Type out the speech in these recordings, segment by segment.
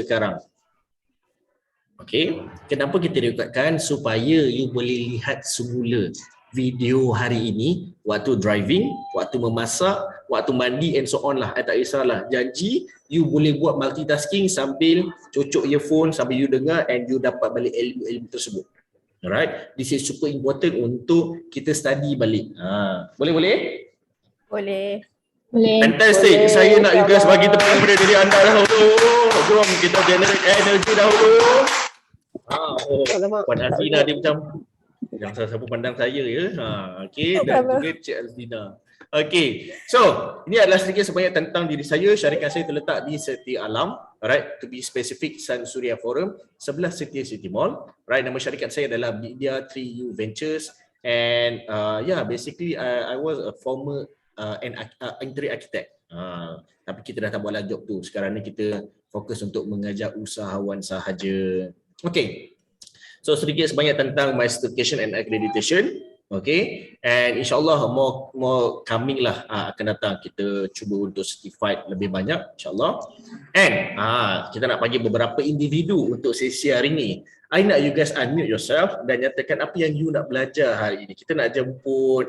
sekarang. Okay, kenapa kita rekodkan? Supaya you boleh lihat semula video hari ini waktu driving, waktu memasak, waktu mandi and so on lah. Tak kisahlah. Janji you boleh buat multitasking sambil cocok earphone sambil you dengar and you dapat balik ilmu-ilmu tersebut. Alright, this is super important untuk kita study balik. Boleh? Boleh. Fantastic. Boleh, Saya nak juga insyaAllah. bagi tepuk kepada diri anda dahulu. Jom kita generate energy dahulu. Puan Azlina dia macam jangan siapa pandang saya ya. Okey, dan juga Cik Azlina. Okey. So, ini adalah sedikit sebanyak tentang diri saya. Syarikat saya terletak di Setia Alam, alright, to be specific Sun Suria Forum, sebelah Setia City Mall. Right, nama syarikat saya adalah Media 3U Ventures and basically I was a former interior architect. Tapi kita dah tak buat lah job tu. Sekarang ni kita fokus untuk mengajar usahawan sahaja. Okay, so sedikit sebanyak tentang my certification and accreditation. Okay, and insyaAllah more coming lah akan datang. Kita cuba untuk certified lebih banyak insyaAllah. And kita nak bagi beberapa individu untuk sesi hari ni. I nak you guys unmute yourself dan nyatakan apa yang you nak belajar hari ni. Kita nak jemput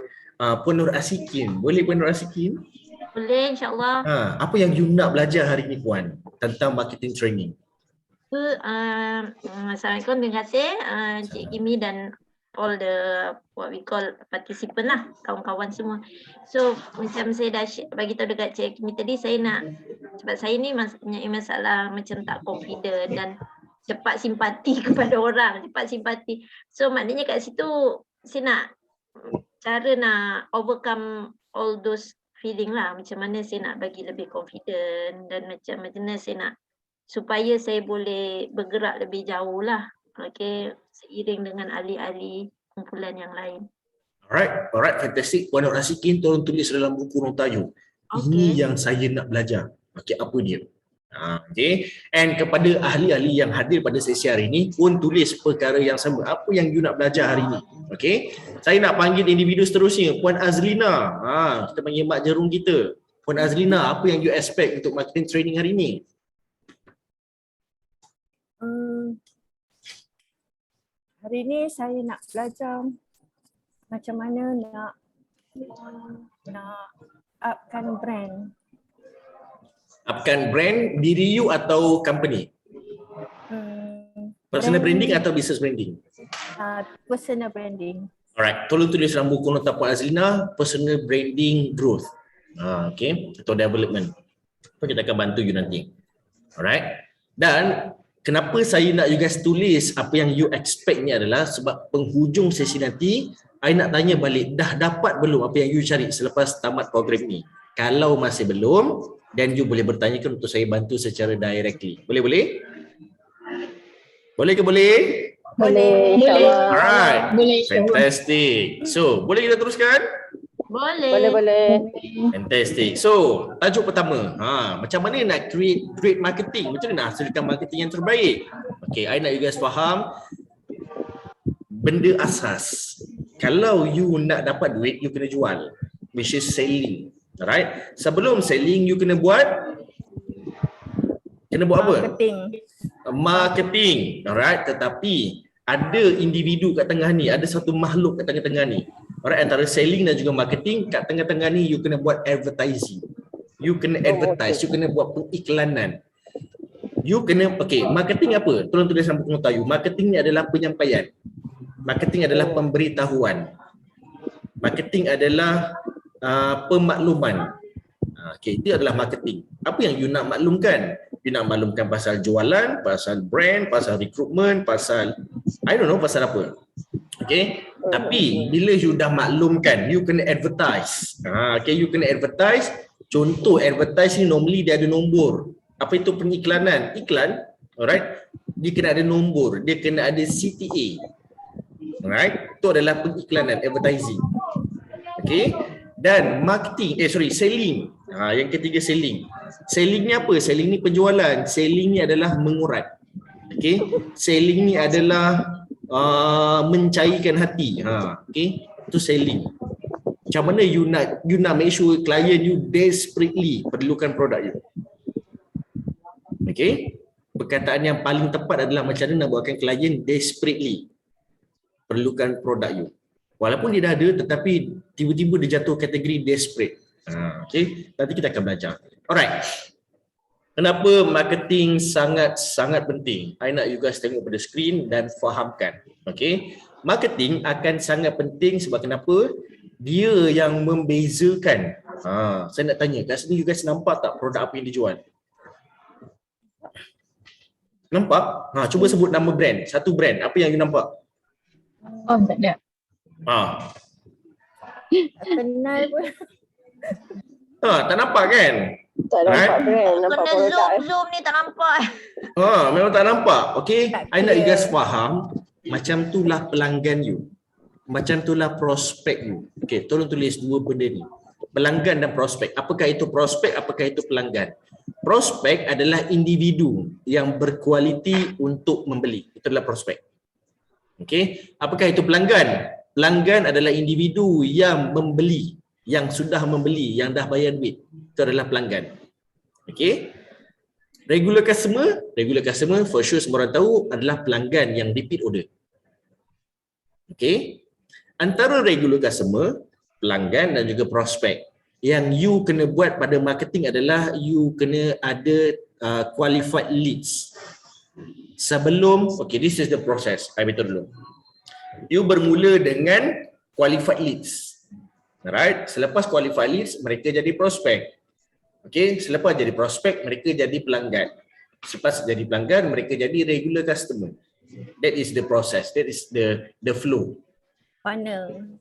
Puan Nur Asikin. Boleh Puan Nur Asikin? Boleh, insyaAllah. Apa yang you nak belajar hari ni Puan tentang marketing training? Assalamualaikum, terima kasih Cik Kimi dan all the what we call participant lah, kawan-kawan semua. So macam saya dah bagi tahu dekat Cik Kimi tadi, saya nak, sebab saya ni mempunyai masalah macam tak confident dan cepat simpati kepada orang, cepat simpati. So maknanya kat situ saya nak cara nak overcome all those feeling lah, macam mana saya nak bagi lebih confident dan macam mana saya nak supaya saya boleh bergerak lebih jauh lah. Okay, seiring dengan ahli-ahli kumpulan yang lain. Alright, fantastic. Puan Nur Asikin, tolong tulis dalam buku notayu. Ini yang saya nak belajar. Okay, apa dia? Okay, and kepada ahli-ahli yang hadir pada sesi hari ini pun tulis perkara yang sama. Apa yang you nak belajar hari ini? Okay, saya nak panggil individu seterusnya. Puan Azlina. Kita panggil mak jerung kita. Puan Azlina, apa yang you expect untuk marketing training hari ini? Hari ni saya nak belajar macam mana nak upkan brand. Upkan brand diri you atau company? Personal branding atau business branding? Personal branding. Alright, tolong tulis dalam buku nota Puan Azlina, personal branding growth. Okay, atau development. Kita akan bantu you nanti. Alright. Dan kenapa saya nak you guys tulis apa yang you expect ni adalah sebab penghujung sesi nanti I nak tanya balik, dah dapat belum apa yang you cari selepas tamat program ni? Kalau masih belum, then you boleh bertanyakan untuk saya bantu secara directly. Boleh? Boleh ke boleh? Boleh, insyaAllah. Alright, fantastic. So, boleh kita teruskan? Boleh. Fantastic. So, tajuk pertama, macam mana nak create great marketing? Macam mana nak hasilkan marketing yang terbaik? Okay, I nak you guys faham benda asas. Kalau you nak dapat duit, you kena jual, which is selling. Alright? Sebelum selling, you kena buat apa? Marketing. Alright? Tetapi ada individu kat tengah ni, ada satu makhluk kat tengah-tengah ni. Alright, antara selling dan juga marketing, kat tengah-tengah ni you kena buat advertising. You kena advertise, you kena buat pengiklanan. You kena, marketing apa? Tolong tulis dalam buku nota you. Marketing ni adalah penyampaian. Marketing adalah pemberitahuan. Marketing adalah pemakluman. Itu adalah marketing. Apa yang you nak maklumkan? You nak maklumkan pasal jualan, pasal brand, pasal recruitment, pasal pasal apa? Okay, tapi bila you dah maklumkan, you kena advertise. You kena advertise. Contoh advertise ni normally dia ada nombor. Apa itu pengiklanan? Iklan, alright? Dia kena ada nombor, dia kena ada CTA. Alright? Itu adalah pengiklanan, advertising. Okay? Dan marketing, selling. Yang ketiga selling. Selling ni apa? Selling ni penjualan. Selling ni adalah mengurat. Okay? Selling ni adalah mencairkan hati. Okay? Itu selling. Macam mana you nak make sure client you desperately perlukan produk you. Okay? perkataan yang paling tepat adalah macam mana nak buatkan klien desperately perlukan produk you. Walaupun dia dah ada tetapi tiba-tiba dia jatuh kategori desperate. Okay, nanti kita akan belajar. Alright. Kenapa marketing sangat-sangat penting? I nak you guys tengok pada skrin dan fahamkan. Okay. Marketing akan sangat penting sebab kenapa? Dia yang membezakan. Saya nak tanya, kat sini you guys nampak tak produk apa yang dijual? Nampak? Cuba sebut nama brand. Satu brand. Apa yang you nampak? Oh, tak ada. Tak kenal pun. Tak nampak kan? Tak nampak brand, nampak Kena produk. zoom ni tak nampak. Memang tak nampak. Okay. Tak I nak you clear. guys faham. Macam itulah pelanggan you. Macam itulah prospek you. Okay, tolong tulis dua benda ni. Pelanggan dan prospek. Apakah itu prospek? Apakah itu pelanggan? Prospek adalah individu yang berkualiti untuk membeli. Itu adalah prospek. Okay. Apakah itu pelanggan? Pelanggan adalah individu yang membeli, yang sudah membeli, yang dah bayar duit. Itu adalah pelanggan. Okay. Regular customer for sure semua orang tahu adalah pelanggan yang repeat order. Okay. Antara regular customer, pelanggan dan juga prospek, yang you kena buat pada marketing adalah you kena ada qualified leads. Sebelum, okay, this is the process. I beritahu dulu. You bermula dengan qualified leads. Alright, selepas qualified leads, mereka jadi prospek. Okay, selepas jadi prospek, mereka jadi pelanggan. Selepas jadi pelanggan, mereka jadi regular customer. That is the process. That is the flow. Funnel.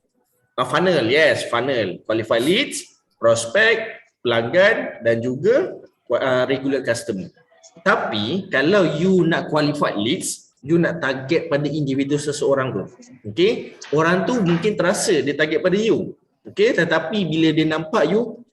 Funnel, yes, funnel. Qualified leads, prospek, pelanggan dan juga regular customer. Tapi kalau you nak qualified leads, you nak target pada individu seseorang tu. Okay, orang tu mungkin terasa dia target pada you. Okay, tetapi bila dia nampak you,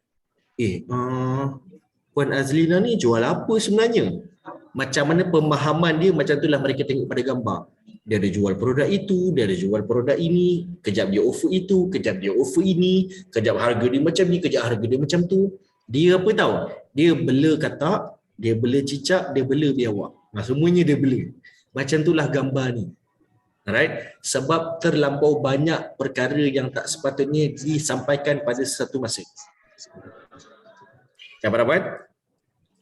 Puan Azlina ni jual apa sebenarnya? Macam mana pemahaman dia, macam itulah mereka tengok pada gambar. Dia ada jual produk itu, dia ada jual produk ini, kejap dia offer itu, kejap dia offer ini, kejap harga dia macam ni, kejap harga dia macam tu. Dia apa tahu? Dia bela katak, dia bela cicak, dia bela biawak. Semuanya dia bela. Macam itulah gambar ni. Alright? Sebab terlampau banyak perkara yang tak sepatutnya disampaikan pada satu masa. Dapat?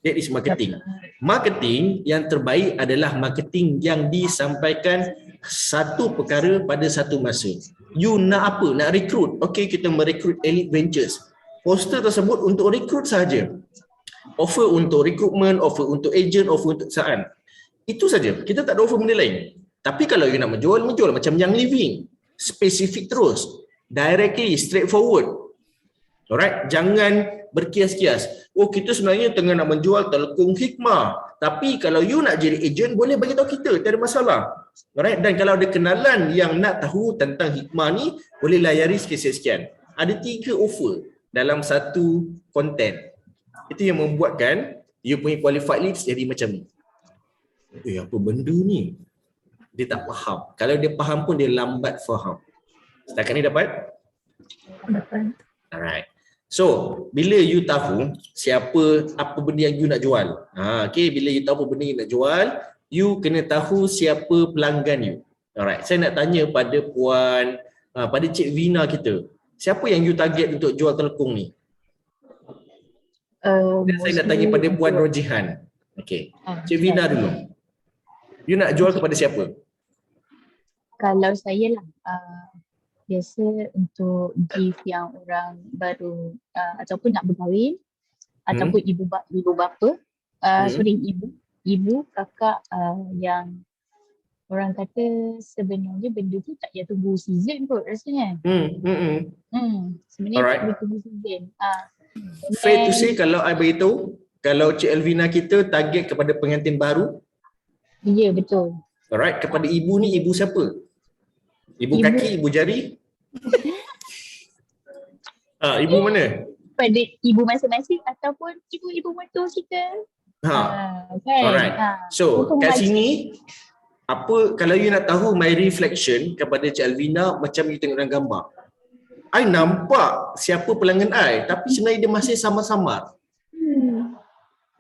That is marketing. Marketing yang terbaik adalah marketing yang disampaikan satu perkara pada satu masa. You nak apa? Nak recruit. Okay, kita merekrut Elite Ventures. Poster tersebut untuk recruit saja. Offer untuk recruitment, offer untuk agent, offer untuk saan. Itu saja. Kita tak ada offer benda lain. Tapi kalau you nak menjual macam Young Living. Spesifik terus. Directly, straightforward. Alright, jangan berkias-kias. Oh, kita sebenarnya tengah nak menjual telekung hikmah. Tapi kalau you nak jadi agent, boleh bagi tahu kita, tak ada masalah. Alright, dan kalau ada kenalan yang nak tahu tentang hikmah ni, boleh layari sekian-sekian. Ada 3 offer dalam satu konten. Itu yang membuatkan you punya qualified leads jadi macam ni. Apa benda ni? Dia tak faham. Kalau dia faham pun dia lambat faham. Setakat ni dapat? Dapat. Alright. So, bila you tahu apa benda yang you nak jual. Okay, bila you tahu apa benda yang you nak jual, you kena tahu siapa pelanggan you. Alright, saya nak tanya pada pada Cik Vina kita. Siapa yang you target untuk jual telekung ni? Saya nak tanya pada Puan Rojihan. Okay, Cik Vina dulu. You nak jual kepada siapa? Kalau saya lah, biasa untuk gift yang orang baru ataupun nak berkahwin ataupun ibu bapa, ibu kakak yang orang kata sebenarnya benda tu tak payah tunggu season kot rasanya. Sebenarnya tak boleh tunggu season. Fair to say kalau I beritahu, kalau Cik Elvina kita target kepada pengantin baru. Ya, betul. Alright, kepada ibu ni ibu siapa? Ibu kaki, ibu jari? Ibu mana? Pada ibu masing-masing ataupun ibu mertua kita. Kan? Alright. So, kat sini apa kalau you nak tahu my reflection kepada Cik Alvina macam you tengok dalam gambar. I nampak siapa pelanggan I tapi sebenarnya dia masih samar-samar.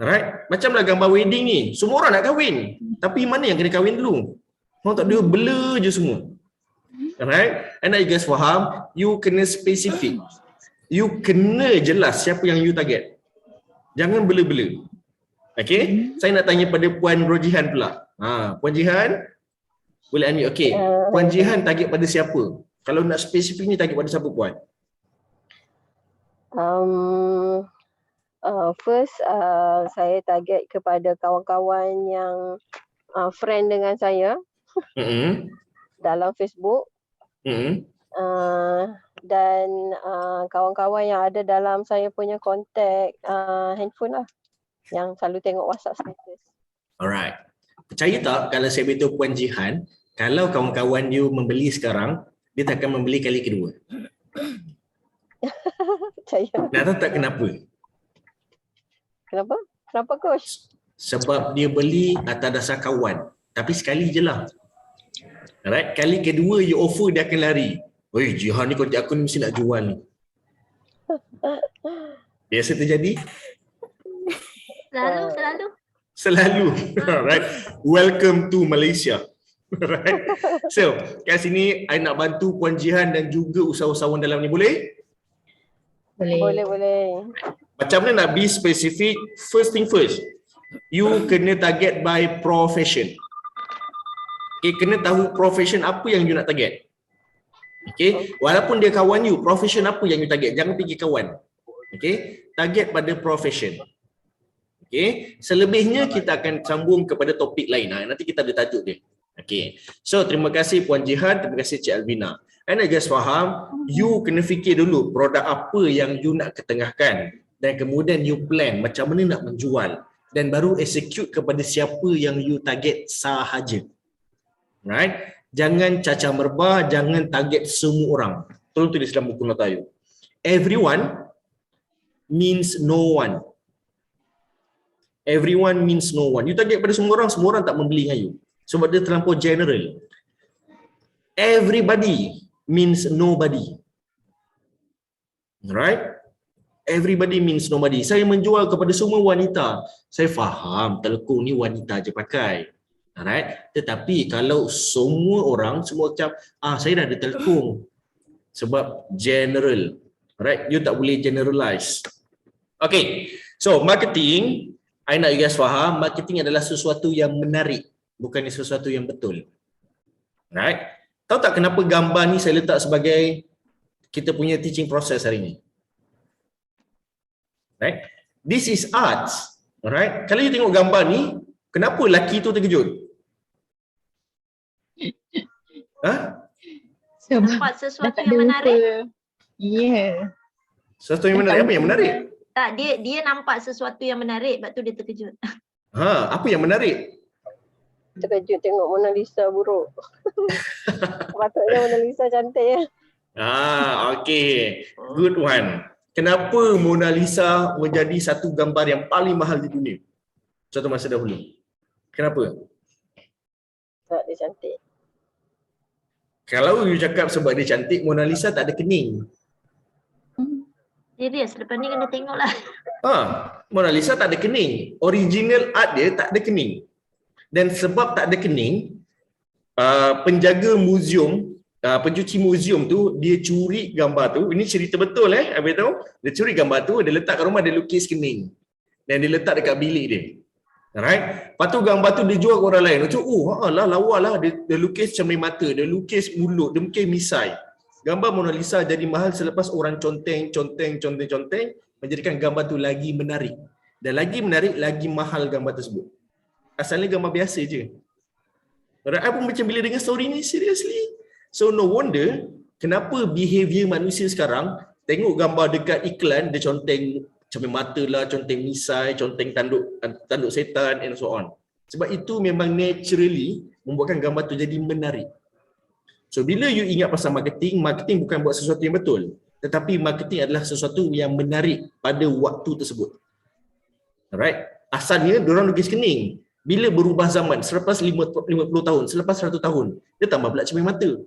Alright? Macamlah gambar wedding ni. Semua orang nak kahwin. Tapi mana yang kena kahwin dulu? Orang tak dia blur je semua. Alright? And you guys faham? You kena spesifik. You kena jelas siapa yang you target. Jangan blur-blur. Okay? Saya nak tanya pada Puan Rojihan pula. Puan Jihan, boleh unmute. Okay. Puan Jihan target pada siapa? Kalau nak spesifik ni target pada siapa Puan? First, saya target kepada kawan-kawan yang friend dengan saya dalam Facebook. Dan kawan-kawan yang ada dalam saya punya kontak handphone lah, yang selalu tengok WhatsApp status. Alright. Percaya tak kalau saya beritahu Puan Jihan, kalau kawan-kawan you membeli sekarang, dia tak akan membeli kali kedua. Percaya. Nak tahu tak kenapa? Kenapa? Kenapa coach? Sebab dia beli atas dasar kawan. Tapi sekali je lah. Alright. Kali kedua you offer, dia akan lari. Oi, Jihan ni kontak aku ni mesti nak jual ni. Biasa terjadi? Selalu. Alright. Welcome to Malaysia. Alright. So, kat sini I nak bantu Puan Jihan dan juga usahawan dalam ni, boleh? Boleh. Macam mana nak be specific? First thing first, you kena target by profession. Okay, kena tahu profession apa yang you nak target. Okay, walaupun dia kawan you, profession apa yang you target? Jangan fikir kawan. Okay, target pada profession. Okay, selebihnya kita akan sambung kepada topik lain. Nanti kita ada tajuk dia. Okay, so terima kasih Puan Jihan, terima kasih Cik Alvina. And I guys faham, you kena fikir dulu produk apa yang you nak ketengahkan. Dan kemudian you plan macam mana nak menjual. Dan baru execute kepada siapa yang you target sahaja. Right? Jangan cacah merbah, jangan target semua orang. Tolong tulis dalam buku nota you. Everyone means no one. Everyone means no one. You target pada semua orang tak membeli dengan you. Sebab dia terlampau general. Everybody means nobody. Right? Everybody means nobody. Saya menjual kepada semua wanita. Saya faham telekung ni wanita je pakai. Alright? Tetapi kalau semua orang semua macam saya dah ada telekung. Sebab general. Alright? You tak boleh generalize. Okay. So marketing, I nak you guys faham, marketing adalah sesuatu yang menarik, bukannya sesuatu yang betul. Right? Tahu tak kenapa gambar ni saya letak sebagai kita punya teaching process hari ni? Right? This is arts. Alright? Kalau you tengok gambar ni, kenapa lelaki tu terkejut? Nampak sesuatu yang menarik. Sesuatu yang menarik. Apa yang menarik? Tak, dia nampak sesuatu yang menarik, sebab tu dia terkejut. Apa yang menarik? Terkejut tengok Mona Lisa buruk. Patutnya Mona Lisa cantik ya. Okay. Good one. Kenapa Mona Lisa menjadi satu gambar yang paling mahal di dunia suatu masa dahulu? Kenapa? Sebab dia cantik. Kalau you cakap sebab dia cantik, Mona Lisa tak ada kening. Serius, lepas ni kena tengok lah. Mona Lisa tak ada kening. Original art dia tak ada kening. Dan sebab tak ada kening, penjaga muzium, pencuci muzium tu, dia curi gambar tu. Ini cerita betul habis tu. Dia curi gambar tu, dia letak kat rumah, dia lukis kening. Dan dia letak dekat bilik dia. Alright. Lepas tu gambar tu dia jual ke orang lain. Dia cakap, lawa lah. Dia lukis cermin mata, dia lukis mulut, dia mungkin misai. Gambar Mona Lisa jadi mahal selepas orang conteng, menjadikan gambar tu lagi menarik. Dan lagi menarik, lagi mahal gambar tersebut. Asalnya gambar biasa je. Alright, apa macam bila dengan story ni, seriously. So no wonder kenapa behavior manusia sekarang, tengok gambar dekat iklan, dia conteng cermin mata lah, conteng misai, conteng tanduk setan and so on. Sebab itu memang naturally membuatkan gambar tu jadi menarik. So bila you ingat pasal marketing, marketing bukan buat sesuatu yang betul. Tetapi marketing adalah sesuatu yang menarik pada waktu tersebut. Alright. Asalnya diorang lukis kening. Bila berubah zaman, selepas 50 tahun, selepas 100 tahun, dia tambah pula cermin mata.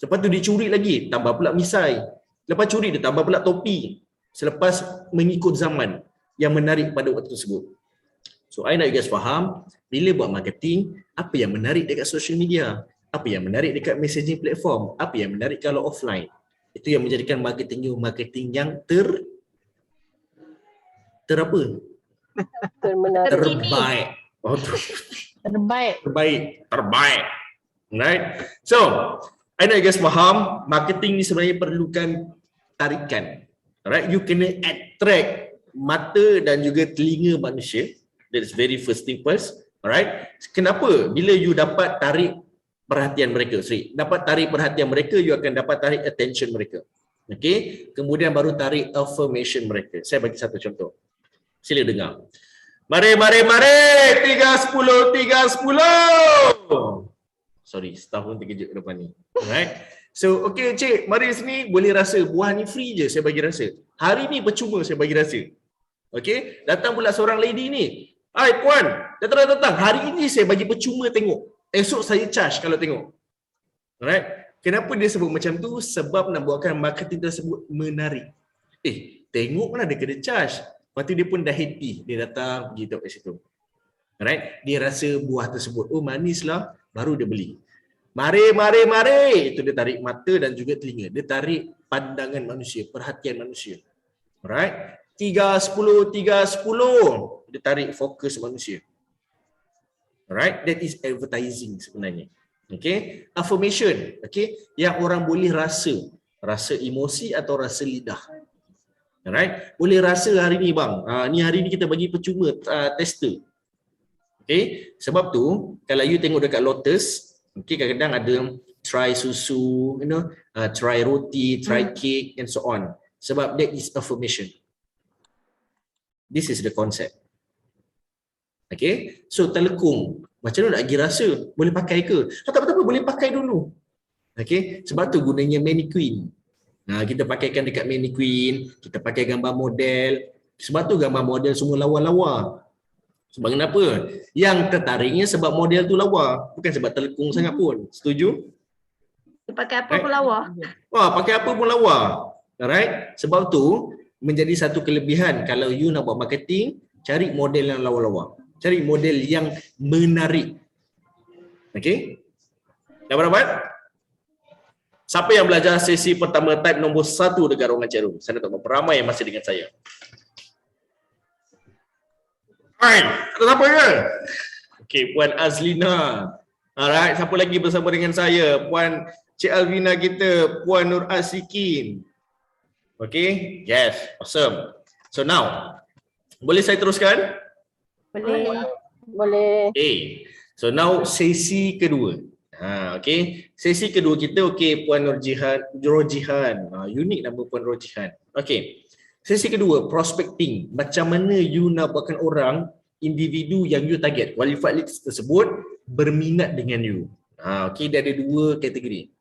Lepas tu dia curi lagi, tambah pula misai. Lepas curi dia tambah pula topi. Selepas mengikut zaman yang menarik pada waktu tersebut. So I nak you guys faham, bila buat marketing, apa yang menarik dekat social media, apa yang menarik dekat messaging platform, apa yang menarik kalau offline. Itu yang menjadikan marketing you marketing yang apa? Menarik. Terbaik. Oh, Terbaik. terbaik. Right? So, I nak you guys faham, marketing ni sebenarnya perlukan tarikan. Alright, you kena attract mata dan juga telinga manusia. That's very first thing first. Alright. Kenapa? Bila you dapat tarik perhatian mereka, dapat tarik perhatian mereka, you akan dapat tarik attention mereka. Okay. Kemudian baru tarik affirmation mereka. Saya bagi satu contoh. Sila dengar. Mari. 3-10. Sorry, staff pun terkejut ke depan ni. Alright. So, okay cik, mari sini, boleh rasa buah ni free je saya bagi rasa. Hari ni percuma saya bagi rasa. Okay, datang pula seorang lady ni. Hai puan, datang. Hari ini saya bagi percuma tengok. Esok saya charge kalau tengok. Alright. Kenapa dia sebut macam tu? Sebab nak buatkan marketing tersebut menarik. Tengok mana dia kena charge. Lepas tu dia pun dah happy. Dia datang pergi tengok kat situ. Alright. Dia rasa buah tersebut, oh manis lah, baru dia beli. Mari. Itu dia tarik mata dan juga telinga. Dia tarik pandangan manusia, perhatian manusia. Alright. 3-10. Dia tarik fokus manusia. Alright. That is advertising sebenarnya. Okay. Affirmation. Okay. Yang orang boleh rasa. Rasa emosi atau rasa lidah. Alright. Boleh rasa hari ni bang. Hari ni kita bagi percuma tester. Okay. Sebab tu, kalau you tengok dekat Lotus, okay, kadang-kadang ada try susu, try roti, try cake and so on. Sebab that is affirmation. This is the concept. Okay, so telekung. Macam mana nak pergi rasa? Boleh pakai ke? Tak apa-apa, boleh pakai dulu. Okay, sebab tu gunanya mannequin. Kita pakaikan dekat mannequin, kita pakai gambar model. Sebab tu gambar model semua lawa-lawa. Sebab kenapa? Yang tertariknya sebab model tu lawa, bukan sebab telekung sangat pun. Setuju? Dia pakai apa pun lawa. Pakai apa pun lawa. Alright? Sebab tu menjadi satu kelebihan kalau you nak buat marketing, cari model yang lawa-lawa. Cari model yang menarik. Okay? Dapat? Siapa yang belajar sesi pertama type nombor 1 dekat ruangan chat room? Saya nak tahu berapa ramai yang masih dengan saya. Hai, ada siapa ke? Okey, Puan Azlina. Alright, siapa lagi bersama dengan saya? Puan Cik Alvina kita, Puan Nur Asikin. Okey, yes, awesome. So now, boleh saya teruskan? Boleh. Okay. So now sesi kedua. Okey. Sesi kedua kita, okey, Puan Rojihan. Unik nama Puan Rojihan. Okey. Sesi kedua, prospecting. Macam mana you nak buatkan orang, individu yang you target, qualified leads tersebut berminat dengan you. Okey, dia ada 2 kategori.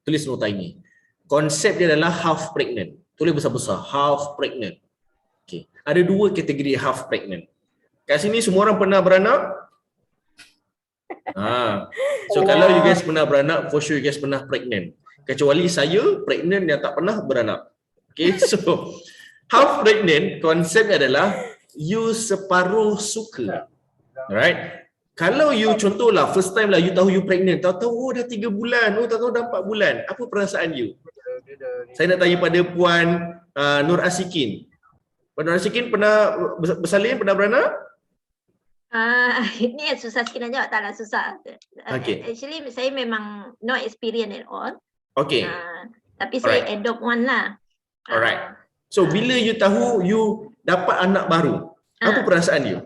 Tulis nota ini. Konsep dia adalah half pregnant. Tulis besar-besar, half pregnant. Okey. Ada 2 kategori half pregnant. Kat sini semua orang pernah beranak? So kalau you guys pernah beranak, for sure you guys pernah pregnant. Kecuali saya, pregnant yang tak pernah beranak. Okay, so half pregnant, konsepnya adalah you separuh suka. Alright? Kalau you contohlah, first time lah you tahu you pregnant, tahu dah 3 bulan, tahu dah 4 bulan, apa perasaan you? Saya nak tanya pada Puan Nur Asikin. Puan Nur Asikin pernah bersalin, pernah beranak? Ini yang susah sikit nak jawab, taklah susah. Okay. Actually saya memang no experience at all. Okay. Tapi saya adopt one lah. Alright. So bila you tahu you dapat anak baru, apa perasaan you?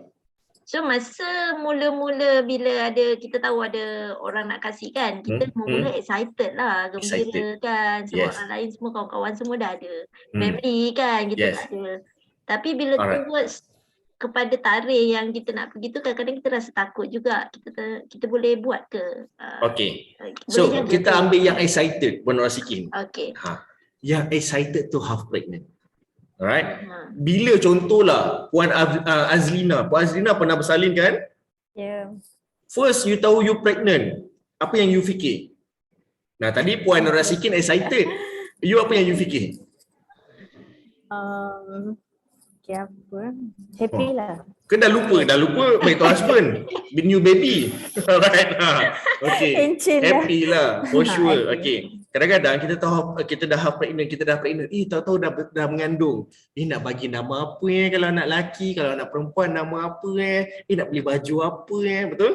So masa mula-mula bila kita tahu ada orang nak kasih kan, kita mula excited lah, gembira kan, sebab orang lain semua kawan-kawan semua dah ada family kan, kita tak ada. Tapi bila towards kepada tarikh yang kita nak pergi tu, kadang-kadang kita rasa takut juga, kita boleh buat ke? Okay. So kita ambil yang excited, Puan Rasikin. Okay. Yang excited tu half pregnant. Alright. Bila contohlah Puan Azlina. Puan Azlina pernah bersalin kan? Yeah. First you tahu you pregnant. Apa yang you fikir? Nah tadi Puan Rasikin excited. You apa yang you fikir? Okay, apa? Happy lah. Dah lupa my husband, new baby. Alright. Okay. Encik dah. Happy lah, for sure. Okay. Kadang-kadang kita dah pregnant, tahu-tahu dah mengandung. Nak bagi nama apa kalau anak lelaki, kalau anak perempuan nama apa nak beli baju apa betul?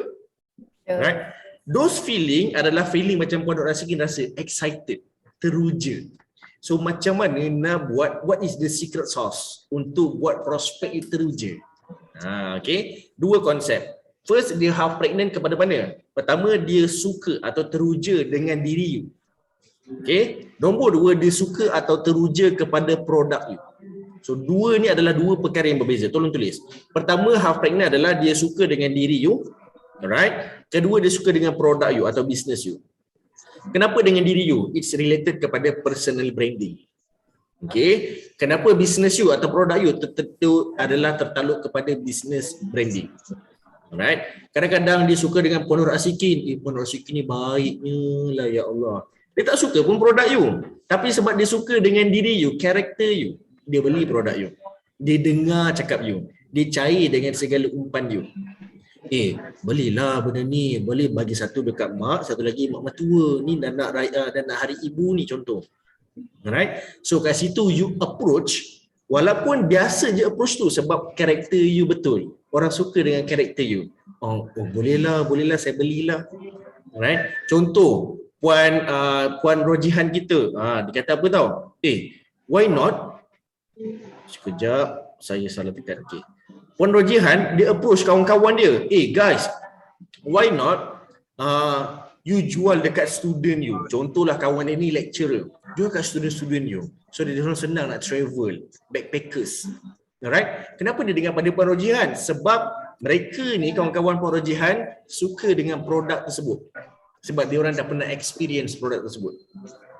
Right? Those feeling adalah feeling macam Puan Dr. Asikin rasa excited, teruja. So macam mana nak buat, what is the secret sauce untuk buat prospek itu teruja? Okay. Dua konsep. First, dia half pregnant kepada mana? Pertama, dia suka atau teruja dengan diri you. Okay. Nombor dua, dia suka atau teruja kepada produk you. So dua ni adalah dua perkara yang berbeza. Tolong tulis. Pertama, half pregnant adalah dia suka dengan diri you. Alright. Kedua, dia suka dengan produk you atau business you. Kenapa dengan diri you? It's related kepada personal branding. Okay. Kenapa business you atau produk you tentu adalah tertaluk kepada business branding. Alright. Kadang-kadang dia suka dengan Puan Nur Asikin. Puan Nur Asikin ni baiknya lah, ya Allah. Dia tak suka pun produk you. Tapi sebab dia suka dengan diri you, karakter you, dia beli produk you. Dia dengar cakap you. Dia cair dengan segala umpan you. Belilah benda ni. Boleh bagi satu dekat mak, satu lagi mak mertua. Ni dan nak hari ibu ni contoh. Alright. So kat situ you approach, walaupun biasa je approach tu sebab karakter you betul. Orang suka dengan karakter you. Bolehlah saya belilah. Alright. Contoh Puan Rojihan kita. Dia kata apa tau? Why not? Sekejap, saya salah tekan. Okay. Puan Rojihan dia approach kawan-kawan dia. Guys, why not you jual dekat student you. Contohlah kawan dia ni lecturer. Jual kat student-student you. So dia orang senang nak travel, backpackers. Alright? Kenapa dia dengar pada Puan Rojihan? Sebab mereka ni kawan-kawan Puan Rojihan suka dengan produk tersebut. Sebab dia orang dah pernah experience produk tersebut.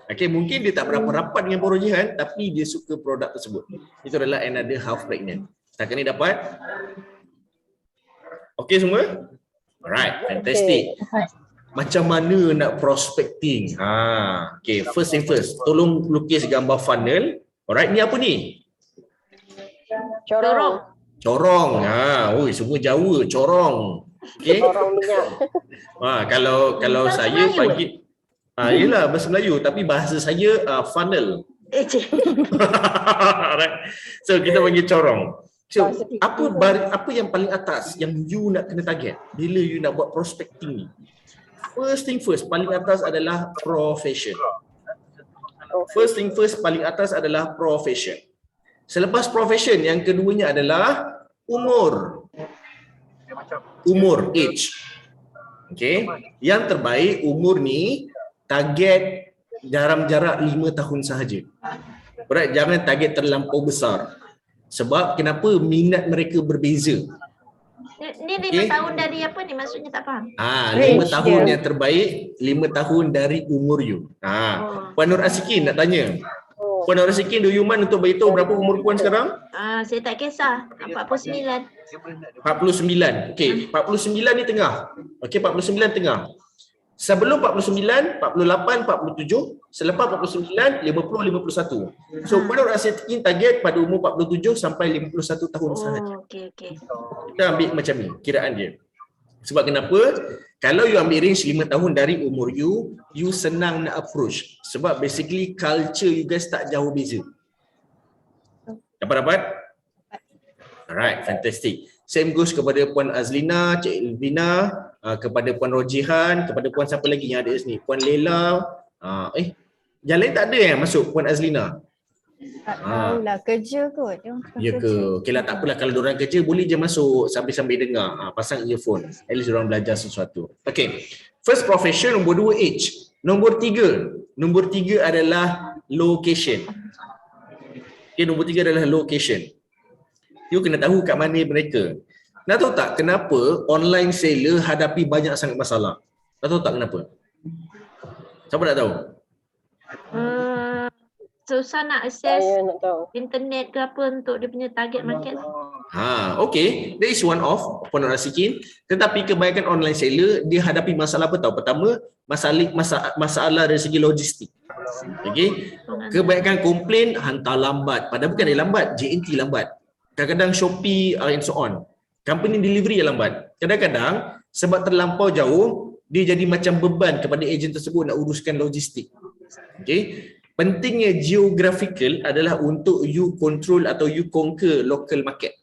Okay, mungkin dia tak berapa rapat dengan Puan Rojihan tapi dia suka produk tersebut. Itu adalah another half pregnant. Setakat ni dapat? Okay semua? Alright, fantastic. Macam mana nak prospecting? Okay, first thing first. Tolong lukis gambar funnel. Alright, ni apa ni? Corong. Semua Jawa, corong. Okay. Corong minyak. Kalau saya bagi yelah bahasa Melayu tapi bahasa saya funnel. Alright. So kita bagi corong. So apa yang paling atas yang you nak kena target bila you nak buat prospecting ni? First thing first, paling atas adalah profession. First thing first, paling atas adalah profession. Selepas profession, yang keduanya adalah umur. Umur, age. Okay. Yang terbaik, umur ni target dalam jarak 5 tahun sahaja. Alright, jangan target terlampau besar. Sebab kenapa minat mereka berbeza. Ni 5 tahun dari apa ni? Maksudnya tak faham. 5 tahun yang terbaik, 5 tahun dari umur you. Puan Nur Asikin nak tanya. Puan Nur Asikin, do you mind untuk beritahu berapa umur puan sekarang? Saya tak kisah. 49. 49. Okey, 49 ni tengah. Okey, 49 tengah. Sebelum 49, 48, 47, selepas 49, 50, 51. So, Puan Nur Asikin target pada umur 47 sampai 51 tahun sahaja. Okey. Kita ambil macam ni, kiraan dia. Sebab kenapa? Kalau you ambil range 5 tahun dari umur you senang nak approach. Sebab basically culture you guys tak jauh beza. Dapat? Alright, fantastic. Same goes kepada Puan Azlina, Cik Elvina, kepada Puan Rojihan, kepada Puan siapa lagi yang ada sini? Puan Lela. Yang lain tak ada yang masuk Puan Azlina? Tak tahulah, kerja kot. Ya ke? Okey lah, tak apalah. Kalau diorang kerja, boleh je masuk sambil-sambil dengar. Pasang earphone. At least diorang belajar sesuatu. Okay. First profession, nombor 2 age. Nombor 3 adalah location. Okay, nombor 3 adalah location. You kena tahu kat mana mereka. Nak tahu tak kenapa online seller hadapi banyak sangat masalah? Nak tahu tak kenapa? Siapa nak tahu? Susah nak access Saya nak tahu. internet ke apa untuk dia punya target market. Okay. That is one of Puan Nur Asikin. Tetapi kebanyakan online seller dia hadapi masalah apa tahu? Pertama, masalah dari segi logistik. Okay. Kebanyakan komplain hantar lambat. Padahal bukan dia lambat, JNT lambat. Kadang-kadang Shopee and so on. Company delivery yang lambat. Kadang-kadang sebab terlampau jauh, dia jadi macam beban kepada ejen tersebut nak uruskan logistik. Okay. Pentingnya geographical adalah untuk you control atau you conquer local market,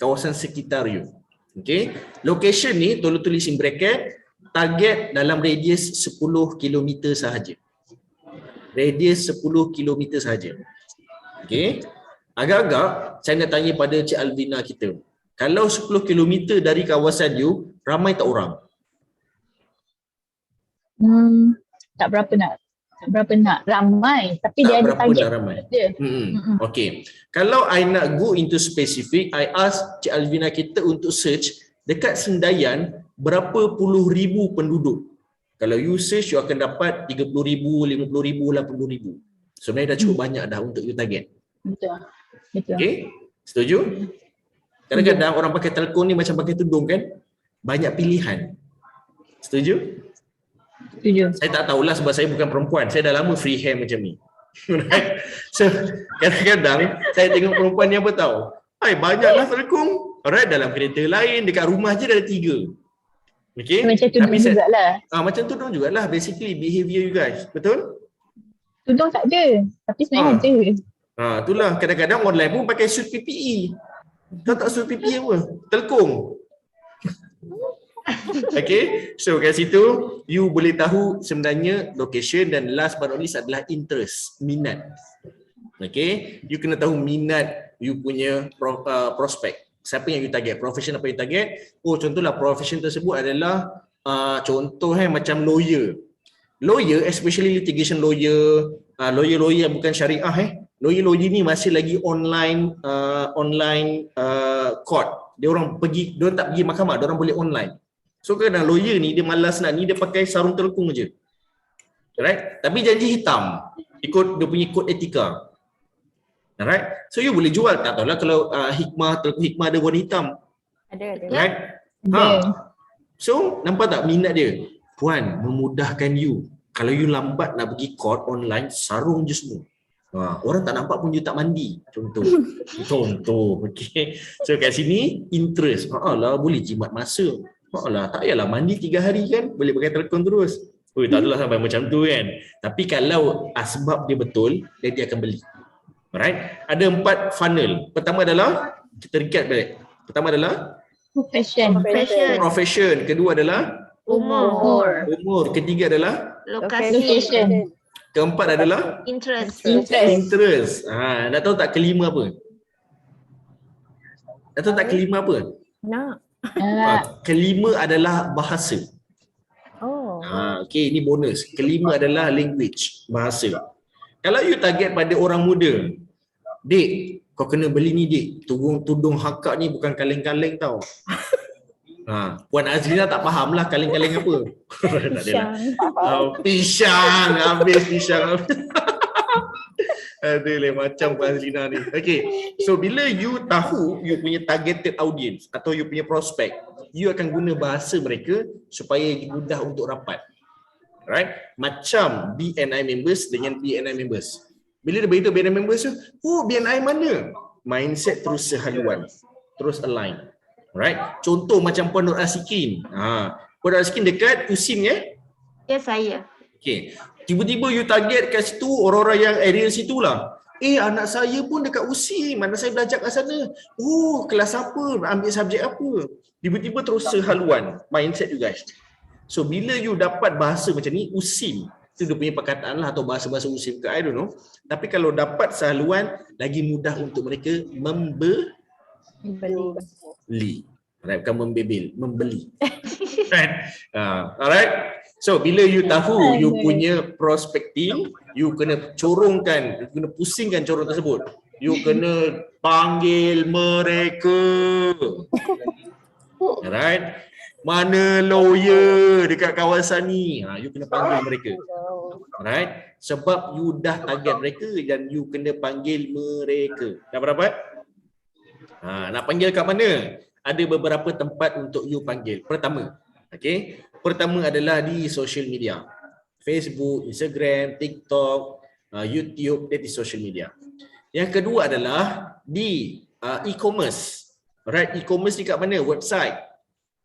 kawasan sekitar you. Okay. Location ni tolong tulis in bracket, target dalam radius 10 km sahaja. Radius 10 km sahaja. Okay. Agak-agak saya nak tanya pada Cik Alvina kita. Kalau 10 km dari kawasan you, ramai tak orang? Tak berapa nak ramai, tapi Tak dia ada berapa target nak ramai. dia. Okay. Kalau I nak go into specific, I ask Cik Alvina kita untuk search dekat Sendayan berapa puluh ribu penduduk. Kalau you search, you akan dapat 30,000, 50,000, 80,000. Sebenarnya dah cukup banyak dah untuk you target. Betul. Okay? Setuju? Kadang-kadang orang pakai telefon ni macam pakai tudung kan? Banyak pilihan. Setuju? Setuju. Saya tak tahulah sebab saya bukan perempuan. Saya dah lama free hair macam ni. Right? So, kadang-kadang saya tengok perempuan ni apa tahu? Banyaklah telekung. Alright, dalam kereta lain, dekat rumah je dah ada 3. Okay? Macam tudung jugalah. Macam tudung jugalah. Basically, behavior you guys. Betul? Tudung tak ada, tapi sebenarnya ada. Itulah. Kadang-kadang online pun pakai suit PPE. Tahu tak suit PPE apa? Telekung. Okay, so kat situ you boleh tahu sebenarnya location dan last but not least adalah interest, minat. Okay, you kena tahu minat you punya prospek. Siapa yang you target? Profession apa you target? Contohlah profession tersebut adalah contoh macam lawyer. Lawyer, especially litigation lawyer, lawyer yang bukan syariah Lawyer ni masih lagi online court. Dia orang tak pergi mahkamah, dia orang boleh online. So kadang lawyer ni dia malas nak ni, dia pakai sarung telekung je. Alright? Tapi janji hitam. Ikut dia punya kod etika. Alright? So you boleh jual. Tak tahulah kalau telekung hikmah ada warna hitam. Ada. Right? So nampak tak minat dia? Puan, memudahkan you. Kalau you lambat nak pergi court online, sarung je semua. Orang tak nampak pun you tak mandi. Contoh. Okay. So kat sini interest. Boleh jimat masa. Tak payahlah mandi 3 hari kan. Boleh pakai telefon terus. Tak adalah sampai macam tu kan. Tapi kalau sebab dia betul, dia akan beli. Alright. Ada 4 funnel. Pertama adalah, kita recap balik. Pertama adalah profession. Kedua adalah umur. Ketiga adalah Lokasi. keempat adalah Interest. Nak tahu tak kelima apa? Nak. Kelima adalah bahasa. Okay, ini bonus. Kelima adalah language, bahasa. Kalau you target pada orang muda, Dik, kau kena beli ni Dik. Tudung hakak ni bukan kaleng-kaleng tau. Puan Azlina tak faham lah kaleng-kaleng apa. Pisang. Habis pisang. Aduh, macam Puan Azlina ni. Okay, so bila you tahu you punya targeted audience atau you punya prospect, you akan guna bahasa mereka supaya mudah untuk rapat. Right? Macam BNI members dengan BNI members. Bila dia beritahu BNI members tu, BNI mana? Mindset terus sehaluan, terus align. Right? Contoh macam Puan Nur Asikin. Puan Nur Asikin dekat USIM ya? Ya, saya. Okay. Tiba-tiba you target kat situ orang-orang yang area situ lah. Anak saya pun dekat USIM, anak saya belajar kat sana. Kelas apa? Ambil subjek apa? Tiba-tiba terus sehaluan mindset you guys. So bila you dapat bahasa macam ni, USIM, itu dia punya perkataan lah atau bahasa-bahasa USIM ke, I don't know. Tapi kalau dapat sehaluan, lagi mudah untuk mereka membeli. Bukan membeli. Right? Alright. So bila you tahu you punya prospecting, you kena corongkan, you kena pusingkan corong tersebut. You kena panggil mereka. Alright. Mana lawyer dekat kawasan ni? You kena panggil mereka. Alright. Sebab you dah target mereka dan you kena panggil mereka. Dah dapat? Nak panggil kat mana? Ada beberapa tempat untuk you panggil. Pertama adalah di social media. Facebook, Instagram, TikTok, YouTube, that is social media. Yang kedua adalah di e-commerce. Alright, e-commerce ni kat mana? Website.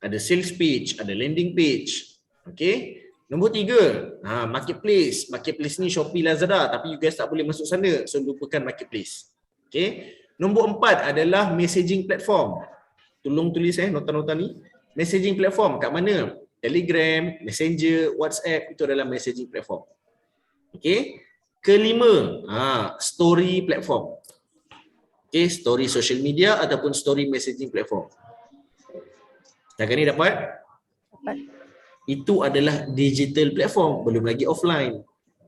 Ada sales page, ada landing page. Okay. Nombor 3, marketplace. Marketplace ni Shopee, Lazada, tapi you guys tak boleh masuk sana. So lupakan marketplace. Okay. Nombor 4 adalah messaging platform. Tolong tulis nota-nota ni. Messaging platform kat mana? Telegram, Messenger, WhatsApp, itu adalah messaging platform. Okay. Kelima, story platform. Okay, story social media ataupun story messaging platform. Setakat ni dapat? Dapat. Itu adalah digital platform, belum lagi offline.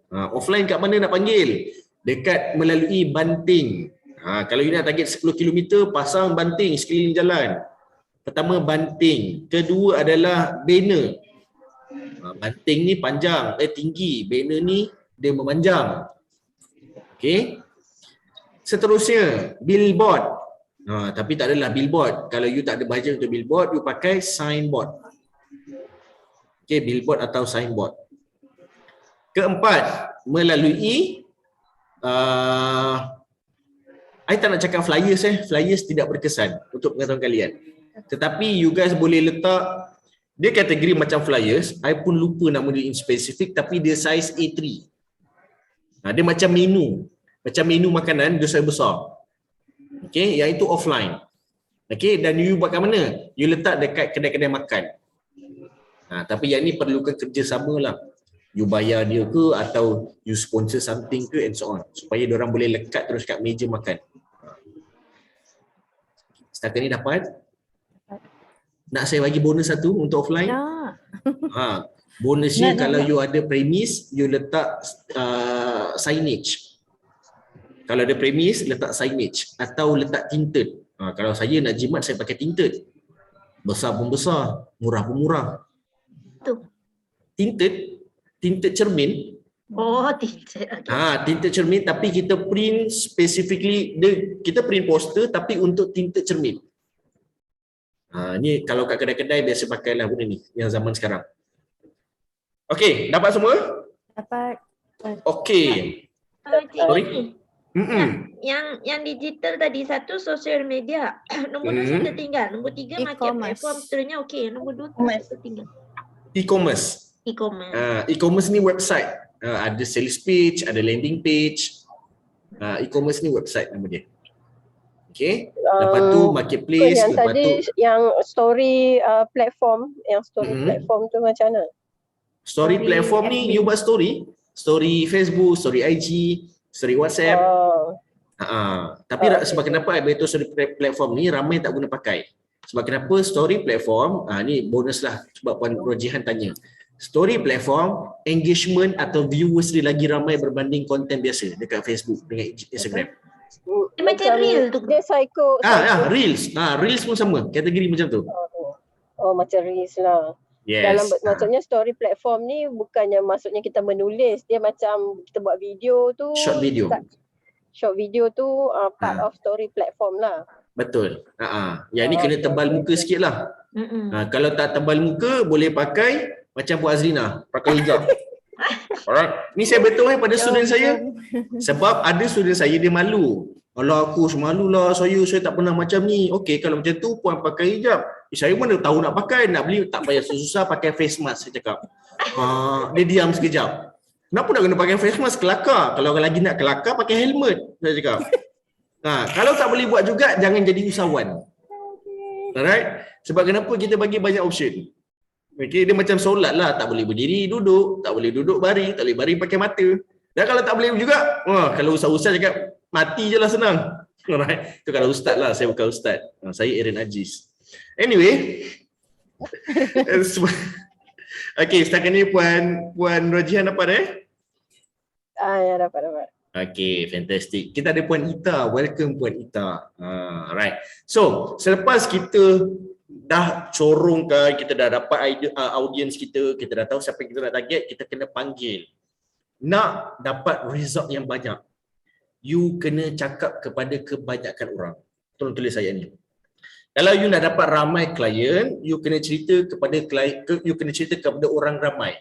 Offline kat mana nak panggil? Dekat melalui banting. Kalau you nak target 10 km, pasang banting sekeliling jalan. Pertama banting, kedua adalah banner. Banting ni panjang, tinggi, banner ni dia memanjang. Okey. Seterusnya, billboard. Tapi tak adalah billboard. Kalau you tak ada bajet untuk billboard, you pakai signboard. Okey, billboard atau signboard. Keempat, melalui I tak nak cakap flyers flyers tidak berkesan untuk pengetahuan kalian. Tetapi you guys boleh letak, dia kategori macam flyers, I pun lupa nama dia in spesifik, tapi dia size A3. Dia macam menu. Macam menu makanan, dia size besar. Okay, yang itu offline. Okay, dan you buat kat mana? You letak dekat kedai-kedai makan. Tapi yang ni perlukan kerjasama lah. You bayar dia ke atau you sponsor something ke and so on. Supaya diorang boleh lekat terus kat meja makan. Setakat ni dapat? Nak saya bagi bonus satu untuk offline? Nak. Bonusnya Nak. kalau you ada premis, you letak signage. Kalau ada premis, letak signage atau letak tinted. Kalau saya nak jimat, saya pakai tinted. Besar pun besar, murah pun murah. Tu. Tinted cermin. Oh, tidak. Okay. Tinted cermin tapi kita print specifically, kita print poster tapi untuk tinted cermin. Ni kalau kat kedai-kedai biasa pakailah benda ni yang zaman sekarang. Okey, dapat semua? Dapat. Okey. Cik Sorry? Kimi, yang digital tadi, satu social media. Nombor 2 saya tertinggal. Nombor 3 market E-commerce. platform, seterusnya okey. Nombor 2 E-commerce. saya tertinggal. E-commerce. E-commerce. E-commerce ni website. Ada sales page, ada landing page. E-commerce ni website nama dia. Okey. Lepas tu marketplace, yang lepas tadi tu yang story platform, yang story Mhm. platform tu macam mana? story platform ni you buat story Facebook, story IG, story WhatsApp. Tapi sebab kenapa I beritahu story platform ni ramai tak guna pakai. Sebab kenapa story platform, ni bonus lah sebab Puan Rojihan tanya. Story platform, engagement atau viewers dia lagi ramai berbanding konten biasa dekat Facebook dengan Instagram. Dia macam reel tu. Dia psycho. Reels. Reels pun sama, kategori macam tu. Oh, macam reels lah. Dalam Yes. maksudnya story platform ni bukannya maksudnya kita menulis, dia macam kita buat video tu. Short video. Short video tu part of story platform lah. Betul. Yang ni kena tebal muka sikit lah. Kalau tak tebal muka, boleh pakai macam Puan Azrina, pakai hijab. Alright. Ni saya betul pada student saya. Sebab ada student saya dia malu. Alah aku semalu lah, saya tak pernah macam ni. Okey, kalau macam tu Puan pakai hijab. Saya pun dah tahu nak pakai, nak beli tak payah susah pakai face mask, saya cakap. Dia diam sekejap. Kenapa nak kena pakai face mask? Kelakar. Kalau lagi nak kelakar, pakai helmet, saya cakap. Kalau tak boleh buat juga, jangan jadi usahawan. Alright? Sebab kenapa kita bagi banyak option. Okay, dia macam solat lah, tak boleh berdiri, duduk, tak boleh duduk baring, tak boleh baring pakai mata. Dan kalau tak boleh juga, kalau ustaz cakap, mati je lah senang. Alright? Itu kalau ustaz lah, saya bukan ustaz. Saya Aaron Aziz. Anyway. Okay, setakat ni Puan Rojihan dapat Ya, dapat. Okay, fantastic. Kita ada Puan Ita. Welcome Puan Ita. Alright. So, selepas kita dah corongkan, kita dah dapat audience kita dah tahu siapa yang kita nak target, kita kena panggil. Nak dapat result yang banyak, you kena cakap kepada kebanyakan orang. Tolong tulis saya ni. Kalau you nak dapat ramai klien, you kena cerita kepada klien, you kena cerita kepada orang ramai.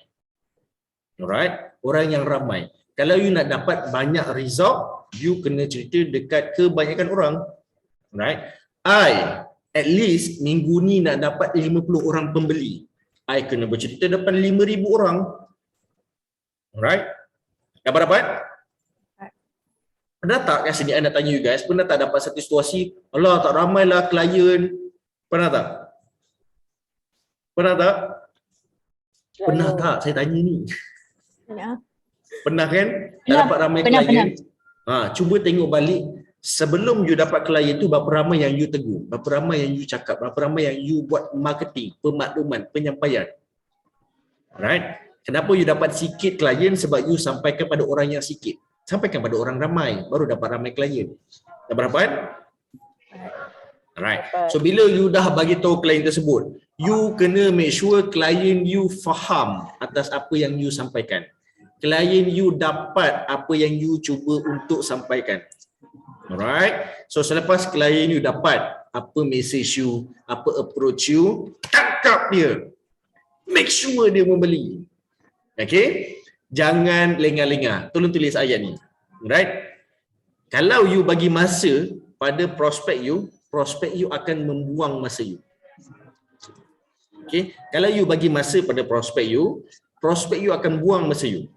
Alright? Orang yang ramai. Kalau you nak dapat banyak result, you kena cerita dekat kebanyakan orang. Alright? at least minggu ni nak dapat 50 orang pembeli. I kena bercerita depan 5,000 orang. Alright? Dapat? Pernah tak kat sini I nak tanya you guys, pernah tak dapat satu situasi, alah tak ramai lah klien. Pernah tak? Pernah tak? Pernah tak? Saya tanya ni. Ya. Pernah kan? Tak Pernah, dapat ramai pernah, klien. Cuba tengok balik sebelum you dapat klien tu berapa ramai yang you tegur, berapa ramai yang you cakap, berapa ramai yang you buat marketing, pemakluman, penyampaian. Alright? Kenapa you dapat sikit klien? Sebab you sampaikan pada orang yang sikit. Sampaikan pada orang ramai, baru dapat ramai klien. Dapat? Alright. So bila you dah bagi tahu klien tersebut, you kena make sure klien you faham atas apa yang you sampaikan. Klien you dapat apa yang you cuba untuk sampaikan. Alright. So selepas klien you dapat apa message you, apa approach you, tangkap dia. Make sure dia membeli. Okay. Jangan lengah-lengah. Tolong tulis ayat ni. Right? Kalau you bagi masa pada prospek you akan membuang masa you. Okay? Kalau you bagi masa pada prospek you akan buang masa you.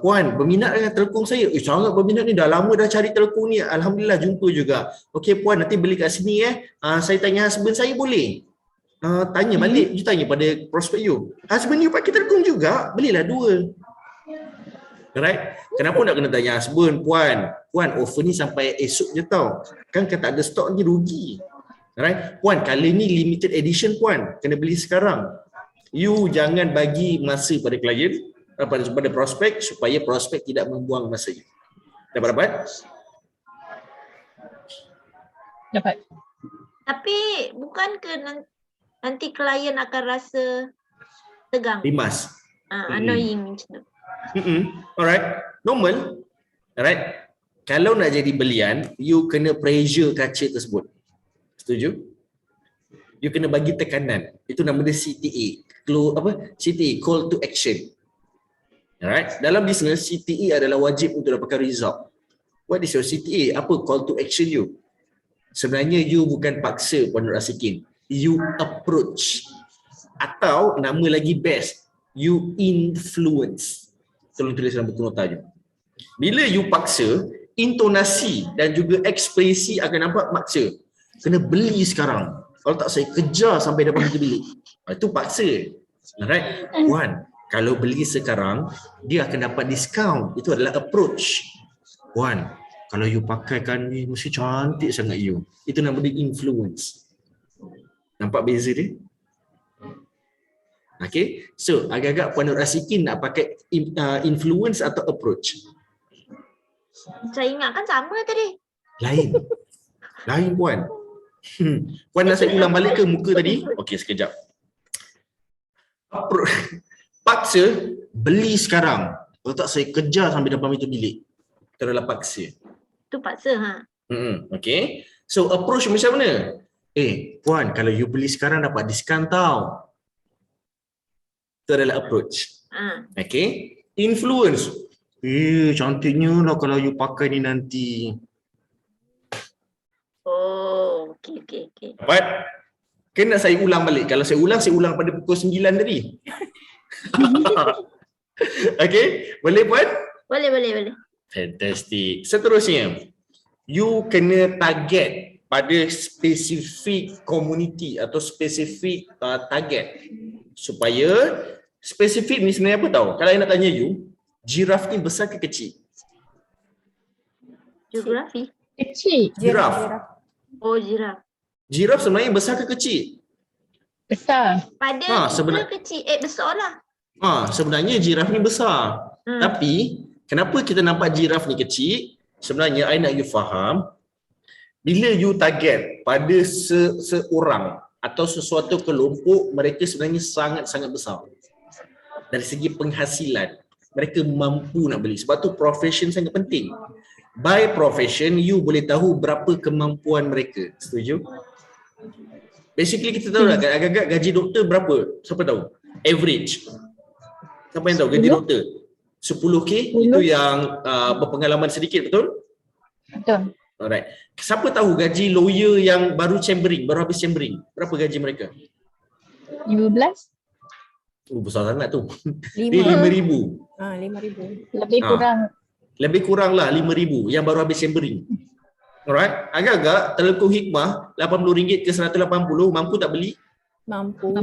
Puan, berminat dengan telekong saya. Sangat berminat ni. Dah lama dah cari telekong ni. Alhamdulillah jumpa juga. Okay puan, nanti beli kat sini saya tanya husband saya boleh? Tanya balik, you tanya pada prospek you. Husband you pakai telekong juga, belilah 2. Right? Kenapa nak kena tanya husband, puan offer ni sampai esok je tau. Kan tak ada stok ni rugi. Right? Puan, kali ni limited edition puan, kena beli sekarang. You jangan bagi masa pada klien, pada prospek supaya prospek tidak membuang masa you. Dapat? Dapat. Tapi bukan ke nanti klien akan rasa tegang, Rimas. annoying macam tu. Alright, normal. Alright. Kalau nak jadi belian, you kena pressure kaca tersebut. Setuju? You kena bagi tekanan. Itu nama dia CTA. CTA, call to action. Alright. Dalam bisnes, CTA adalah wajib untuk dapatkan result. What is your CTA? Apa call to action you? Sebenarnya you bukan paksa Puan Nur Asikin. You approach. Atau nama lagi best, you influence. Tolong tulis dalam buku nota je. Bila you paksa, intonasi dan juga ekspresi akan nampak maksa. Kena beli sekarang. Kalau tak saya kejar sampai dapat pintu bilik. Itu paksa. Alright. Puan, kalau beli sekarang, dia akan dapat diskaun. Itu adalah approach. Puan, kalau you pakaikan ni mesti cantik sangat you. Itu nama dia influence. Nampak beza dia? Okay. So, agak-agak Puan Nur Asikin nak pakai influence atau approach? Saya ingatkan sama tadi. Lain. Lain Puan. Puan nak saya ulang balik ke muka tadi? Okey, sekejap. Paksa, beli sekarang. Kalau tak saya kejar sampai depan pintu bilik. Itu adalah paksa. Tu paksa Okay. So, approach macam mana? Puan, kalau you beli sekarang dapat diskaun tau. Itu adalah approach. Okay. Influence. Cantiknya lah kalau you pakai ni nanti. Oh, okey. Dapat? Kena saya ulang balik. Kalau saya ulang pada pukul 9 tadi. Okay. Boleh Puan? Boleh. Fantastic. Seterusnya, you kena target pada spesifik community atau spesifik target. Supaya spesifik ni sebenarnya apa tahu? Kalau saya nak tanya you, jiraf ni besar ke kecil? Geografi. Kecil. Jiraf. Oh, jiraf. Jiraf sebenarnya besar ke kecil? Besar. Pada sebenar- kecil, besar lah. Sebenarnya jiraf ni besar. Tapi kenapa kita nampak jiraf ni kecil? Sebenarnya I nak you faham, bila you target pada seorang atau sesuatu kelompok, mereka sebenarnya sangat-sangat besar. Dari segi penghasilan, mereka mampu nak beli. Sebab tu profession sangat penting. By profession, you boleh tahu berapa kemampuan mereka. Setuju? Basically kita tahu lah, agak-agak gaji doktor berapa? Siapa tahu? Average. Siapa yang tahu gaji doktor? 10K? Itu yang berpengalaman sedikit, betul? Betul. Alright. Siapa tahu gaji lawyer yang baru habis chambering? Berapa gaji mereka? 15 Besar sangat tu. Dia 5. 5,000. 5,000. lebih Ah. kurang. Lebih kurang lah 5,000 yang baru habis chambering. Alright. Agak-agak telekung hikmah RM80 ke 180 mampu tak beli? Mampu.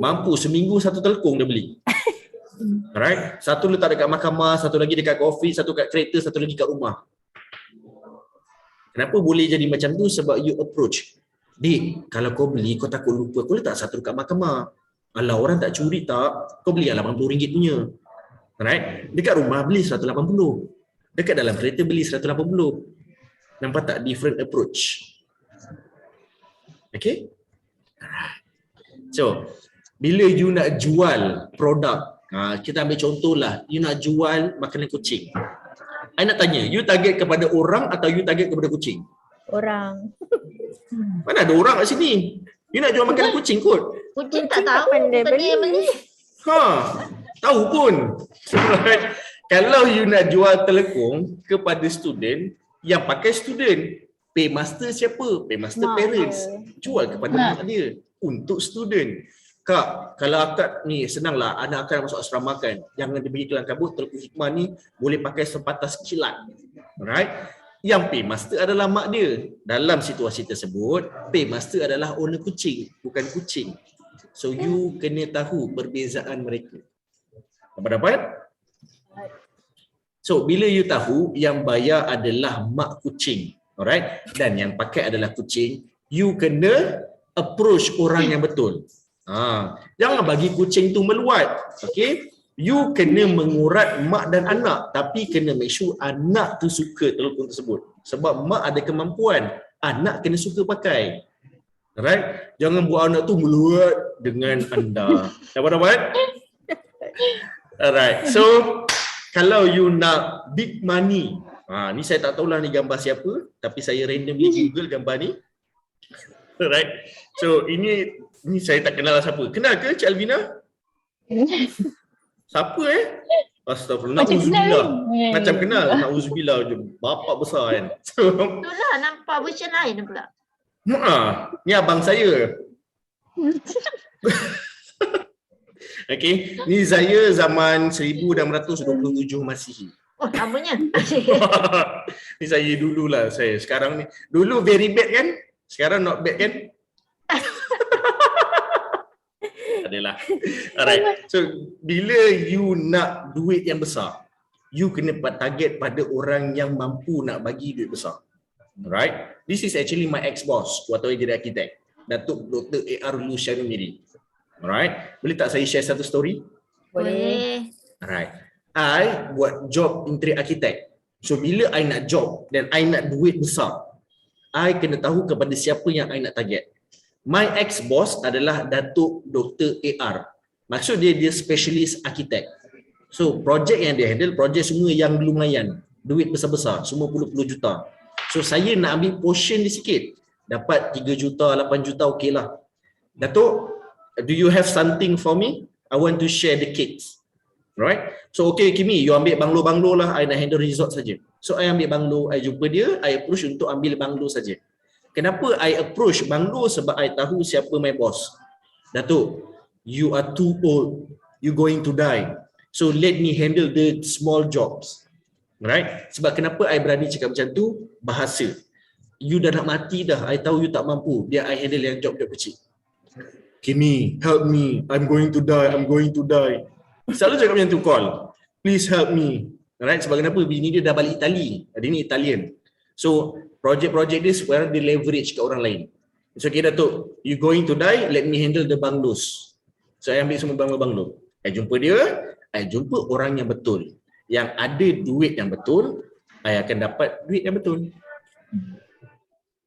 Mampu. Seminggu satu telekung dia beli. Alright. Satu letak dekat mahkamah, satu lagi dekat office, satu kat kereta, satu lagi kat rumah. Kenapa boleh jadi macam tu? Sebab you approach. Dik, kalau kau beli, kau takut lupa, kau letak satu dekat mahkamah. Alah, orang tak curi tak? Kau beli RM80 punya. Alright. Dekat rumah beli 180. Dekat dalam kereta beli 180. Nampak tak different approach? Okay? Alright. So, bila you nak jual produk, kita ambil contoh lah, you nak jual makanan kucing. I nak tanya, you target kepada orang atau you target kepada kucing? Orang. Mana ada orang kat sini? You nak jual makanan kucing kot? Kucing tak tahu pandai bukan dia beli. beli. Tahu pun. Right. Kalau you nak jual telekung kepada student, yang pakai student, paymaster siapa? Paymaster Mak parents. dia. Jual kepada mak dia untuk student. Kak, kalau akak ni senanglah anak akak masuk asrama kan, jangan diberi kelang kabut, telekung hikmah ni boleh pakai sepatas kilat. Right? Yang paymaster adalah mak dia. Dalam situasi tersebut, paymaster adalah owner kucing, bukan kucing. So you kena tahu perbezaan mereka. Dapat? So bila you tahu yang bayar adalah mak kucing, alright, dan yang pakai adalah kucing, you kena approach orang yang betul. Jangan bagi kucing tu meluat. Okay? You kena mengurat mak dan anak, tapi kena make sure anak tu suka telekung tersebut. Sebab mak ada kemampuan, anak kena suka pakai. Alright? Jangan buat anak tu meluat dengan anda. Dapat? Alright. So, kalau you nak big money, ni saya tak tahulah ni gambar siapa, tapi saya randomly Google gambar ni. Alright. So, ini saya tak kenal lah siapa. Kenal ke Cik Alvina? Siapa Astagfirullah. Na'udzubillah. Macam kenal. Na'udzubillah je. Bapak besar kan. So, Itulah nampak version lain pula. ni abang saya. Okay. Ni saya zaman 1627 Masihi. Oh, namanya. Ni saya dululah saya. Sekarang ni. Dulu very bad kan? Sekarang not bad kan? Adalah. Alright. So, bila you nak duit yang besar, you kena target pada orang yang mampu nak bagi duit besar. Alright. This is actually my ex-boss waktu dia jadi arkitek. Datuk Dr. A.R. Luciano Miri. Alright. Boleh tak saya share satu story? Boleh. Alright. I buat job interior arkitek. So, bila I nak job dan I nak duit besar, I kena tahu kepada siapa yang I nak target. My ex-boss adalah Datuk Dr. A.R. Maksud dia specialist arkitek. So, projek yang dia handle, projek semua yang lumayan. Duit besar-besar, semua puluh-puluh juta. So, saya nak ambil portion dia sikit. Dapat 3 juta, 8 juta, okey lah. Datuk, do you have something for me? I want to share the cakes. Right? So, okay Kimi, you ambil banglo-banglo lah. I nak handle resort saja. So, I ambil banglo, I jumpa dia, I approach untuk ambil banglo saja. Kenapa I approach banglo? Sebab I tahu siapa my boss. Datuk, you are too old. You going to die. So let me handle the small jobs. Right? Sebab kenapa I berani cakap macam tu? Bahasa. You dah nak mati dah. I tahu you tak mampu. Biar I handle yang job-job kecil. Kimi, help me. I'm going to die. I'm going to die. Selalu cakap macam tu call. Please help me. Right? Sebab kenapa? Bini dia dah balik Itali. Dia ni Italian. So, projek-projek dia sekarang dia leverage ke orang lain. So, okay Datuk, you going to die, let me handle the banglos. So, I ambil semua banglo-banglo. I jumpa dia, I jumpa orang yang betul. Yang ada duit yang betul, I akan dapat duit yang betul.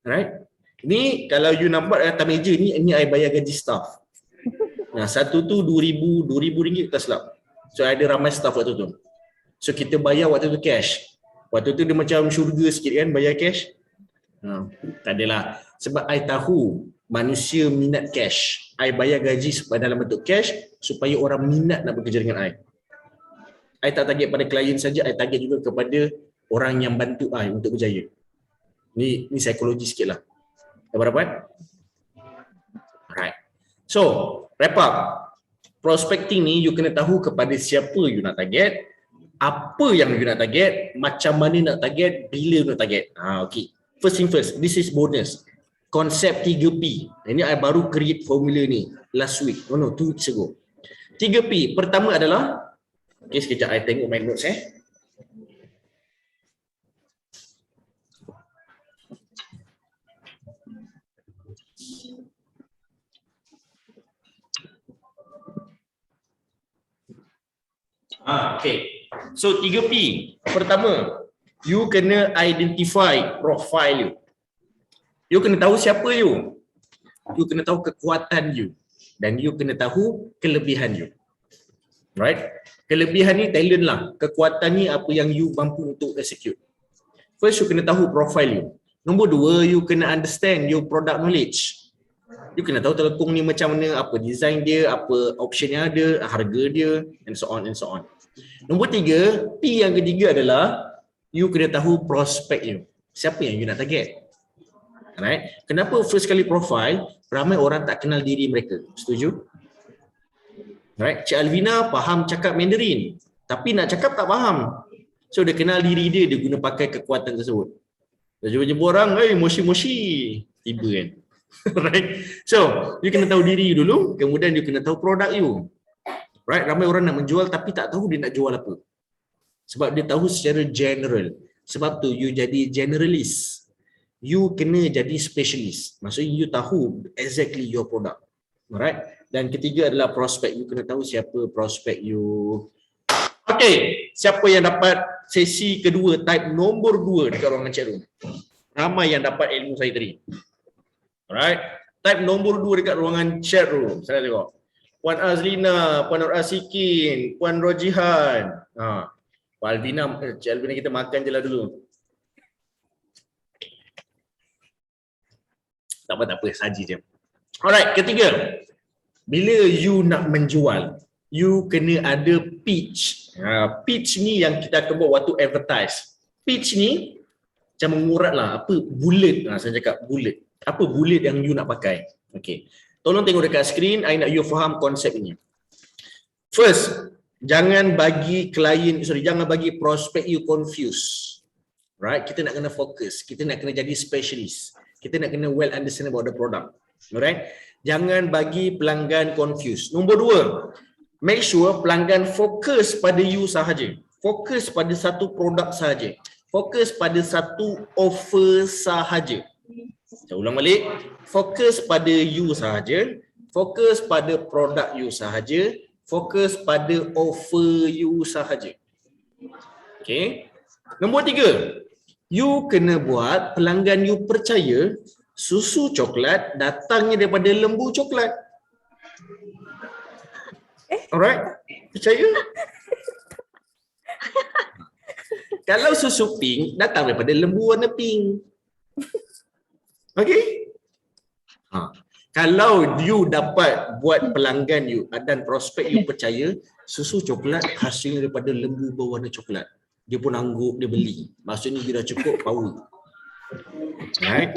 Right? Ni kalau you nampak atas meja ni I bayar gaji staff. Nah, satu tu RM2,000 tak silap. So, ada ramai staff waktu tu. So, kita bayar waktu tu cash. Waktu tu dia macam syurga sikit kan bayar cash. Tak adalah. Sebab I tahu manusia minat cash. I bayar gaji dalam bentuk cash supaya orang minat nak bekerja dengan I. I tak target pada klien saja, I target juga kepada orang yang bantu I untuk berjaya. Ni psikologi sikit lah. Dapat dapat? Alright. So, wrap up. Prospecting ni you kena tahu kepada siapa you nak target, apa yang you nak target, macam mana nak target, bila nak target. Okay. First thing first, this is bonus. Konsep 3P. Ini I baru create formula ni last week. 2 weeks ago. 3P. Pertama adalah, okay, sekejap I tengok my notes Okay. So 3P. Pertama, you kena identify profile you. You kena tahu siapa you. You kena tahu kekuatan you. Dan you kena tahu kelebihan you. Right? Kelebihan ni talent lah. Kekuatan ni apa yang you mampu untuk execute. First, you kena tahu profile you. Nombor 2, you kena understand your product knowledge. You kena tahu telekung ni macam mana, apa design dia, apa option yang ada, harga dia, and so on and so on. Nombor 3, P yang ketiga adalah you kena tahu prospect you. Siapa yang you nak target? Alright. Kenapa first kali profile? Ramai orang tak kenal diri mereka. Setuju? Alright. Cik Alvina faham cakap Mandarin, tapi nak cakap tak faham. So dia kenal diri dia, dia guna pakai kekuatan tersebut. Dia jumpa orang, moshi-moshi. Tiba kan. Right. So, you kena tahu diri you dulu, kemudian you kena tahu produk you. Right. Ramai orang nak menjual tapi tak tahu dia nak jual apa. Sebab dia tahu secara general. Sebab tu you jadi generalist. You kena jadi specialist. Maksudnya you tahu exactly your product. Alright. Dan ketiga adalah prospect. You kena tahu siapa prospect you. Okay. Siapa yang dapat sesi kedua type nombor 2 dekat ruangan chat room? Ramai yang dapat ilmu saya tadi. Alright. Type nombor 2 dekat ruangan chat room. Saya tengok. Puan Azlina, Puan Nur Asikin, Puan Rojihan. Puan Alvina, Cik Alvina kita makan je lah dulu. Tak apa, saji je. Alright, ketiga. Bila you nak menjual, you kena ada pitch. Pitch ni yang kita akan buat waktu advertise. Pitch ni macam mengurat lah, apa bullet. Saya cakap bullet. Apa bullet yang you nak pakai? Okay. Tolong tengok dekat skrin, I nak you faham konsep ini. First, jangan bagi prospect you confused. Right? Kita nak kena fokus. Kita nak kena jadi specialist. Kita nak kena well understand about the product. Alright? Jangan bagi pelanggan confused. Nombor 2, make sure pelanggan fokus pada you sahaja. Fokus pada satu produk sahaja. Fokus pada satu offer sahaja. Saya ulang balik. Fokus pada you sahaja. Fokus pada produk you sahaja. Fokus pada offer you sahaja. Okay. Nombor 3. You kena buat pelanggan you percaya susu coklat datangnya daripada lembu coklat. Alright? Percaya? Kalau susu pink datang daripada lembu warna pink. Okay? Kalau you dapat buat pelanggan you dan prospek you percaya susu coklat hasilnya daripada lembu berwarna coklat, dia pun angguk, dia beli. Maksudnya dia dah cukup power. Right?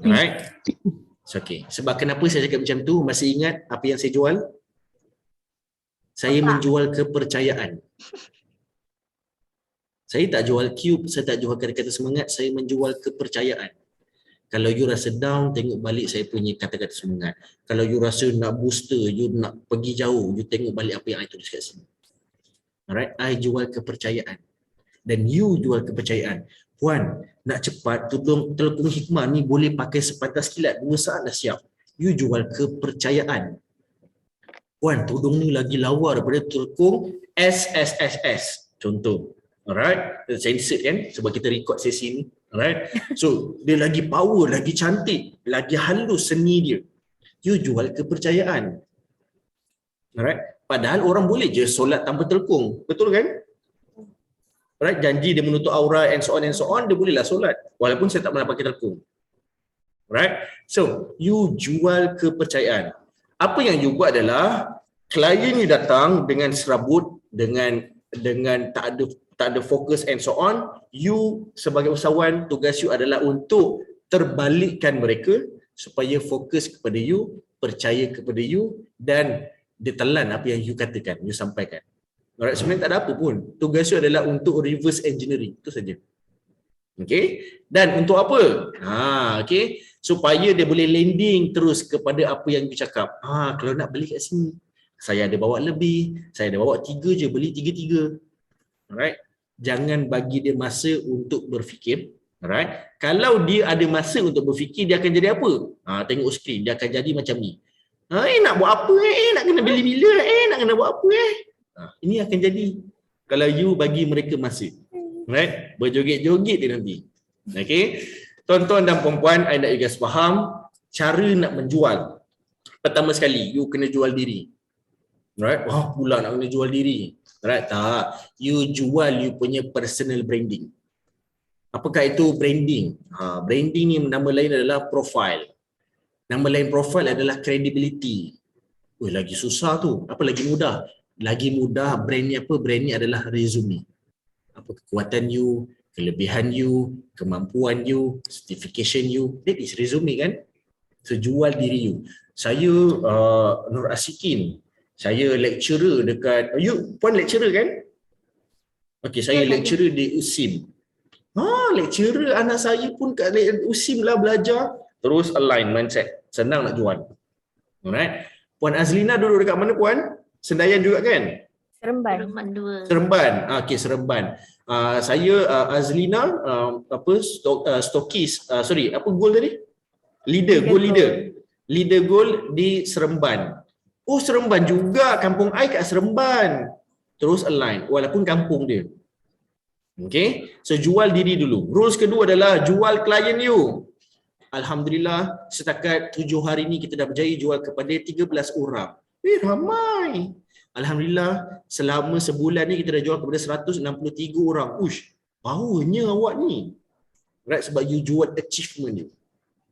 Right? It's okay. Sebab kenapa saya cakap macam tu? Masih ingat apa yang saya jual? Saya menjual kepercayaan. Saya tak jual cube, saya tak jual kata-kata semangat, saya menjual kepercayaan. Kalau you rasa down, tengok balik saya punya kata-kata semangat. Kalau you rasa nak booster, you nak pergi jauh, you tengok balik apa yang I tulis kat sini. Alright, I jual kepercayaan. Dan you jual kepercayaan. Puan, nak cepat, telekung hikmah ni boleh pakai sepatah kilat, 2 saat dah siap. You jual kepercayaan. Puan, tudung ni lagi lawa daripada telekung SSSS. Contoh. Alright, saya insert kan sebab kita record sesi ni. Alright, so dia lagi power, lagi cantik, lagi halus seni dia. You jual kepercayaan. Alright, padahal orang boleh je solat tanpa telekung, betul kan? Alright, janji dia menutup aurat and so on, dia bolehlah solat walaupun saya tak pernah pakai telekung. Alright, so you jual kepercayaan. Apa yang you buat adalah klien ni datang dengan serabut, dengan tak tak ada fokus and so on, you sebagai usahawan, tugas you adalah untuk terbalikkan mereka supaya fokus kepada you, percaya kepada you dan dia telan apa yang you katakan, you sampaikan. Alright, sebenarnya tak ada apa pun. Tugas you adalah untuk reverse engineering, itu saja. Okay, dan untuk apa? Okay, supaya dia boleh landing terus kepada apa yang you cakap. Kalau nak beli kat sini, saya ada bawa lebih, saya ada bawa 3 je, beli 3-3. Alright, jangan bagi dia masa untuk berfikir. Alright, kalau dia ada masa untuk berfikir, dia akan jadi apa? Tengok skrin, dia akan jadi macam ni. Nak buat apa? Nak kena beli bila? Nak kena buat apa? Ini akan jadi kalau you bagi mereka masa. Right? Berjoget-joget dia nanti. Okay, tuan-tuan dan puan-puan, I nak you guys faham cara nak menjual. Pertama sekali, you kena jual diri. Right? Pula nak kena jual diri. Right? Tak. You jual you punya personal branding. Apakah itu branding? Branding ni nama lain adalah profile. Nama lain profile adalah credibility. Lagi susah tu. Apa lagi mudah? Lagi mudah brand ni apa? Brand ni adalah resume. Apa kekuatan you, kelebihan you, kemampuan you, certification you. That is resume kan? So jual diri you. Saya Nur Asikin. Saya lecturer dekat, you puan lecturer kan? Okay, saya lecturer di USIM. Lecturer anak saya pun kat USIM lah belajar. Terus align mindset. Senang nak jual. Alright. Puan Azlina duduk dekat mana puan? Senayan juga kan? Seremban. Seremban. Okey, Seremban. Saya Azlina stokis, apa goal tadi? Leader goal di Seremban. Seremban juga, kampung I kat Seremban. Terus align walaupun kampung dia. Okey, so jual diri dulu. Rules kedua adalah jual klien you. Alhamdulillah setakat 7 hari ni kita dah berjaya jual kepada 13 orang. Ramai. Alhamdulillah selama sebulan ni kita dah jual kepada 163 orang. Powernya awak ni. Right, sebab you jual achievement you.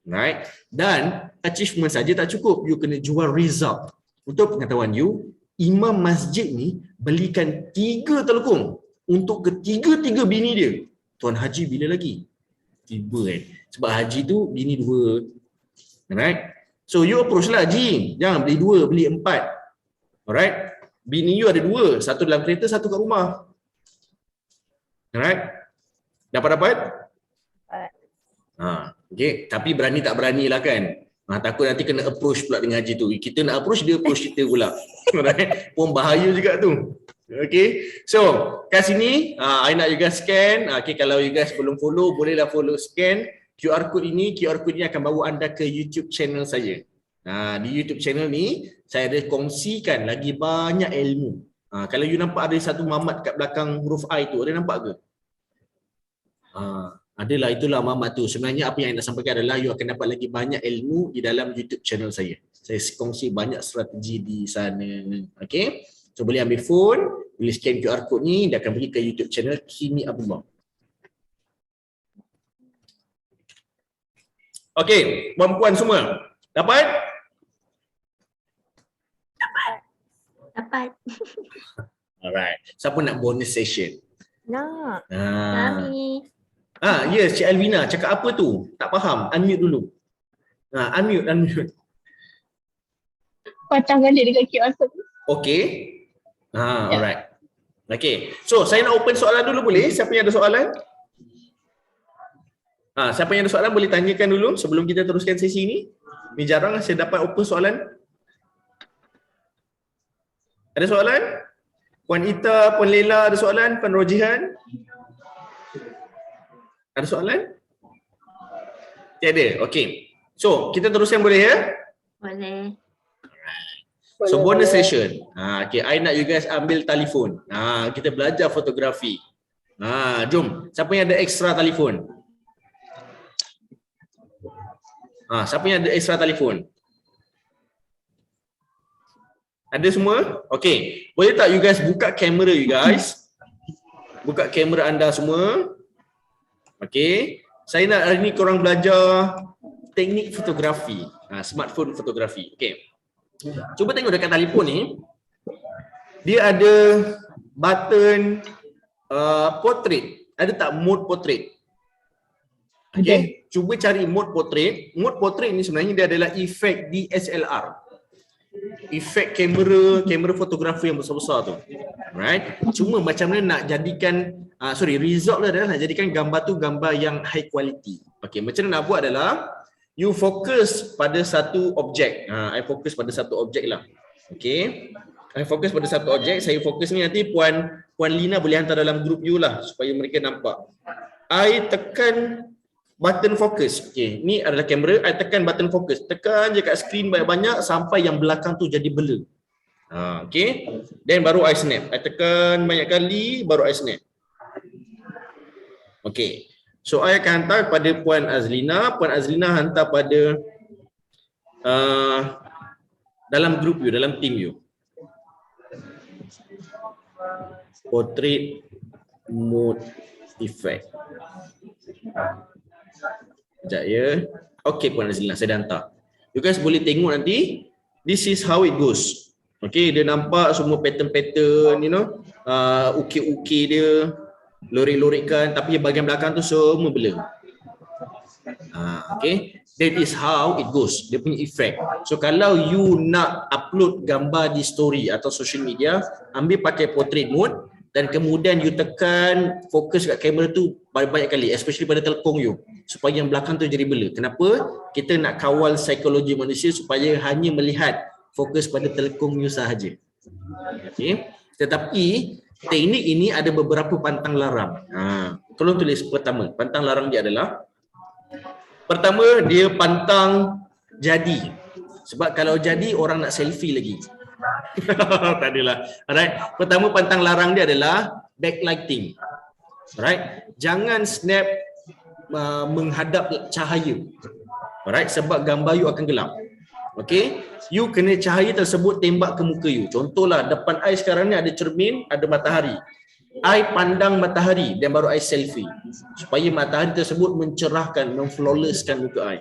Right? Dan achievement saja tak cukup. You kena jual result. Untuk pengetahuan you, imam masjid ni belikan 3 telekung untuk ketiga-tiga bini dia. Tuan Haji bila lagi? Tiba kan. Sebab Haji tu bini 2. Alright? So you approach lah Haji. Jangan beli 2, beli 4. Alright? Bini you ada 2, satu dalam kereta, satu kat rumah. Alright? Dapat? Okay. Tapi berani tak berani lah kan. Takut nanti kena approach pula dengan Haji tu. Kita nak approach, dia approach kita pula. Alright? Pun bahaya juga tu. Okay. So kat sini I nak you guys scan. Okay, kalau you guys belum follow, bolehlah follow, scan QR code ini. QR code ini akan bawa anda ke YouTube channel saya. Di YouTube channel ni saya ada kongsikan lagi banyak ilmu. Kalau you nampak ada satu mamat kat belakang huruf I tu, ada nampak ke? Adalah, itulah mamat tu. Sebenarnya apa yang saya nak sampaikan adalah you akan dapat lagi banyak ilmu di dalam YouTube channel saya. Saya kongsi banyak strategi di sana. Okay, so boleh ambil phone, boleh scan QR code ni, dia akan pergi ke YouTube channel Kimi Abdullah. Okay, puan-puan semua dapat? Dapat. Alright. Siapa nak bonus session? Nak. Kami. Yes, Cik Alvina cakap apa tu? Tak faham. Unmute dulu. Unmute. Patah balik dengan QR code. Okay. Alright. Okay. So, saya nak open soalan dulu boleh? Siapa yang ada soalan? Siapa yang ada soalan boleh tanyakan dulu sebelum kita teruskan sesi ni. Ni jarang saya dapat open soalan. Ada soalan? Puan Ita, Puan Lela ada soalan? Puan Rojihan? Ada soalan? Tiada. Okey. So, kita teruskan boleh ya? Boleh. So, bonus session. Okay, I nak you guys ambil telefon. Kita belajar fotografi. Jom. Siapa yang ada extra telefon? Siapa yang ada extra telefon? Ada semua? Okey. Boleh tak you guys buka kamera you guys? Buka kamera anda semua. Okey. Saya nak hari ni korang belajar teknik fotografi. Smartphone fotografi. Okey. Cuba tengok dekat telefon ni. Dia ada button portrait. Ada tak mode portrait? Okay, cuba cari mode portrait. Mode portrait ni sebenarnya dia adalah efek DSLR. Efek kamera fotografi yang besar-besar tu. Right? Cuma macam mana nak jadikan result dia adalah nak jadikan gambar tu gambar yang high quality. Okay, macam mana nak buat adalah you fokus pada satu objek. I fokus pada satu objek lah. Okay. I fokus pada satu objek. Saya fokus ni, nanti Puan Lina boleh hantar dalam grup you lah supaya mereka nampak. I tekan button focus. Okay, ni adalah kamera. I tekan button focus. Tekan je kat screen banyak-banyak sampai yang belakang tu jadi blur. Okay. Then baru I snap. I tekan banyak kali baru I snap. Okay. So I akan hantar pada Puan Azlina. Puan Azlina hantar pada dalam grup you, dalam team you. Portrait mode effect. Sekejap ya. Okay Puan Azlina, saya dah hantar. You guys boleh tengok nanti. This is how it goes. Okay, dia nampak semua pattern-pattern, ukir-ukir dia, lorik-lorikan, tapi bahagian belakang tu semua blur. Okay, that is how it goes. Dia punya effect. So kalau you nak upload gambar di story atau social media, ambil pakai portrait mode dan kemudian you tekan fokus kat kamera tu banyak kali, especially pada telekong you, supaya yang belakang tu jadi blur. Kenapa? Kita nak kawal psikologi manusia supaya hanya melihat fokus pada telekong you sahaja. Okay. Tetapi teknik ini ada beberapa pantang larang. Tolong tulis pertama. Pantang larang dia adalah, pertama, dia pantang jadi. Sebab kalau jadi orang nak selfie lagi. Tak adalah. Alright. Pertama pantang larang dia adalah backlighting. Alright. Jangan snap menghadap cahaya. Alright, sebab gambar you akan gelap. Okay, you kena cahaya tersebut tembak ke muka you. Contohlah depan I sekarang ni ada cermin, ada matahari. I pandang matahari dan baru I selfie supaya matahari tersebut mencerahkan, memflawlesskan muka I.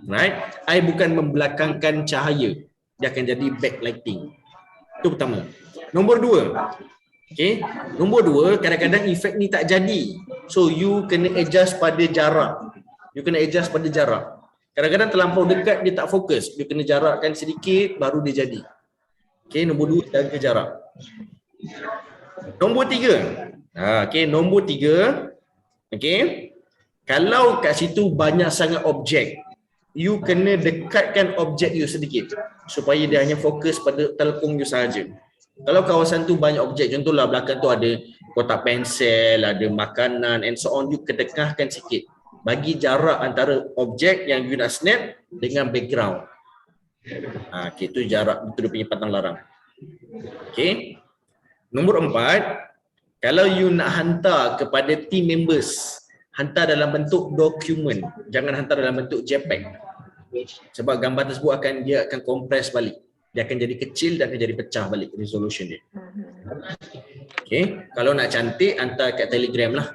Right? I bukan membelakangkan cahaya. Dia akan jadi backlighting. Itu pertama. Nombor dua. Okay. Nombor dua, kadang-kadang efek ni tak jadi. So you kena adjust pada jarak. You kena adjust pada jarak. Kadang-kadang terlampau dekat dia tak fokus. Dia kena jarakkan sedikit baru dia jadi. Okay, nombor dua, jaga jarak. Nombor tiga. Okay, nombor tiga. Okay. Kalau kat situ banyak sangat objek, you kena dekatkan objek you sedikit supaya dia hanya fokus pada telekong you sahaja. Kalau kawasan tu banyak objek, contohlah belakang tu ada kotak pensel, ada makanan and so on, you kedekahkan sikit. Bagi jarak antara objek yang you nak snap dengan background. Okay, itu jarak, itu dia punya pantang larang. Okay. Nombor 4, kalau you nak hantar kepada team members, hantar dalam bentuk dokumen, jangan hantar dalam bentuk JPEG. Sebab gambar tersebut dia akan compress balik. Dia akan jadi kecil dan akan jadi pecah balik resolution dia. Okay, kalau nak cantik hantar kat Telegram lah.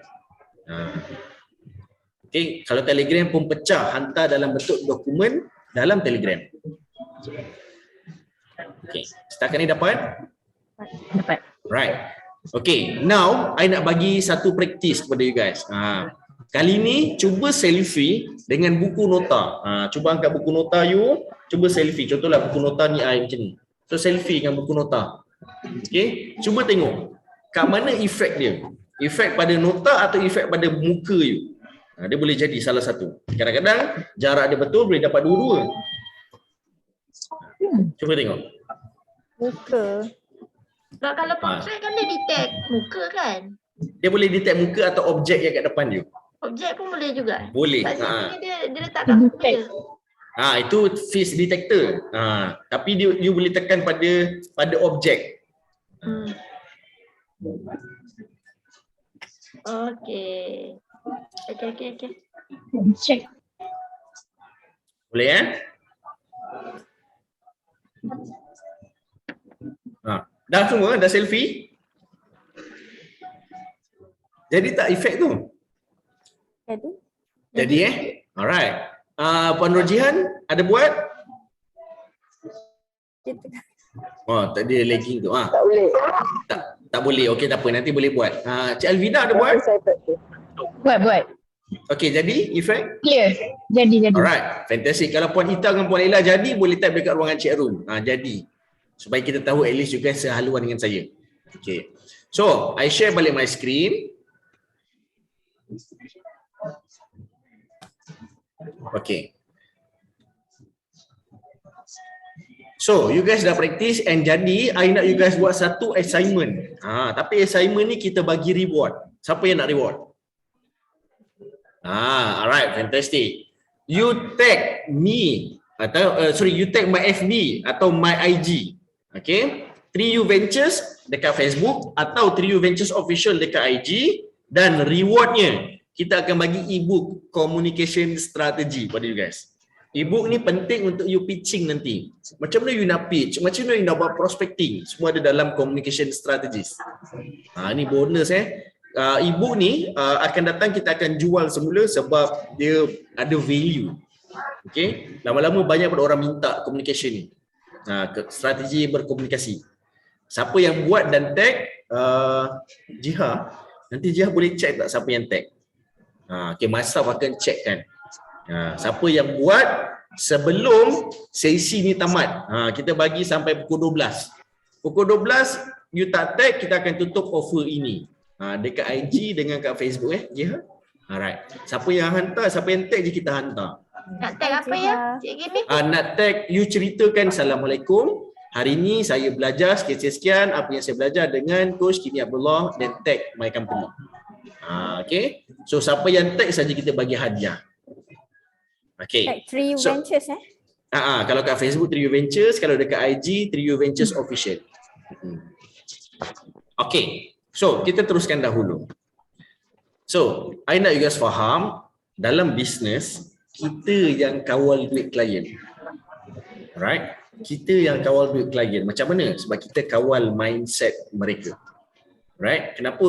Okay, kalau Telegram pun pecah, hantar dalam bentuk dokumen dalam Telegram. Okay, setakat ni dapat? Dapat. Right. Okay, now I nak bagi satu praktis kepada you guys. Kali ni cuba selfie dengan buku nota. Cuba angkat buku nota you, cuba selfie. Contohlah buku nota ni I macam ni. So selfie dengan buku nota. Okay, cuba tengok kat mana efek dia. Efek pada nota atau efek pada muka you. Dia boleh jadi salah satu. Kadang-kadang jarak dia betul boleh dapat dua-dua. Cuba tengok. Muka. Sebab kalau portrait kan dia detect muka kan? Dia boleh detect muka atau objek yang kat depan you. Objek pun boleh juga. Boleh. Sebab dia letak kat muka dia. Itu face detector. Tapi you boleh tekan pada objek. Okay. Okay. Check. Boleh dah semua, dah selfie. Jadi tak efek tu? Jadi alright. Puan Rojihan ada buat? Tak ada lagging tu. Tak boleh. Tak tak boleh. Okey, tak apa. Nanti boleh buat. Cik Alvina ada buat? Saya praktis. Buat. Okey, jadi Ifan? Clear. Jadi. Alright, fantastic. Kalau Puan Ita dengan Puan Ella jadi, boleh type dekat ruangan chat room. Jadi. Supaya kita tahu at least you guys sehaluan dengan saya. Okay. So, I share balik my screen. Okay. So, you guys dah practice and jadi, I nak you guys buat satu assignment. Tapi assignment ni kita bagi reward. Siapa yang nak reward? Alright, fantastic. You tag me atau you tag my FB atau my IG. Okay, 3U Ventures dekat Facebook atau 3U Ventures Official dekat IG, dan rewardnya kita akan bagi ebook communication strategy pada you guys. Ebook ni penting untuk you pitching nanti. Macam mana you nak pitch, macam mana you nak buat prospecting, semua ada dalam communication strategies. Ni bonus ebook ni akan datang, kita akan jual semula sebab dia ada value. Okay, lama-lama banyak pada orang minta communication ni. Strategi berkomunikasi. Siapa yang buat dan tag Jiha, nanti Jiha boleh check tak siapa yang tag. Okay, myself akan check kan. Siapa yang buat sebelum sesi ni tamat. Kita bagi sampai pukul 12. Pukul 12 you tak tag, kita akan tutup offer ini. Dekat IG dengan kat Facebook Jiha. Alright. Siapa yang hantar, siapa yang tag je kita hantar. Nak tag apa ya, Cik Kimi? Nak tag, you ceritakan Assalamualaikum. Hari ni saya belajar sekian-sekian apa yang saya belajar dengan Coach Kimi Abdullah, dan tag my company. Okay. So siapa yang tag saja kita bagi hadiah. Okay. Tag 3U Ventures kalau kat Facebook 3U Ventures, kalau dekat IG 3U Ventures Official. Okay. So kita teruskan dahulu. So, I nak you guys faham, dalam bisnes kita yang kawal duit klien. Alright? Kita yang kawal duit klien. Macam mana? Sebab kita kawal mindset mereka. Right? Kenapa?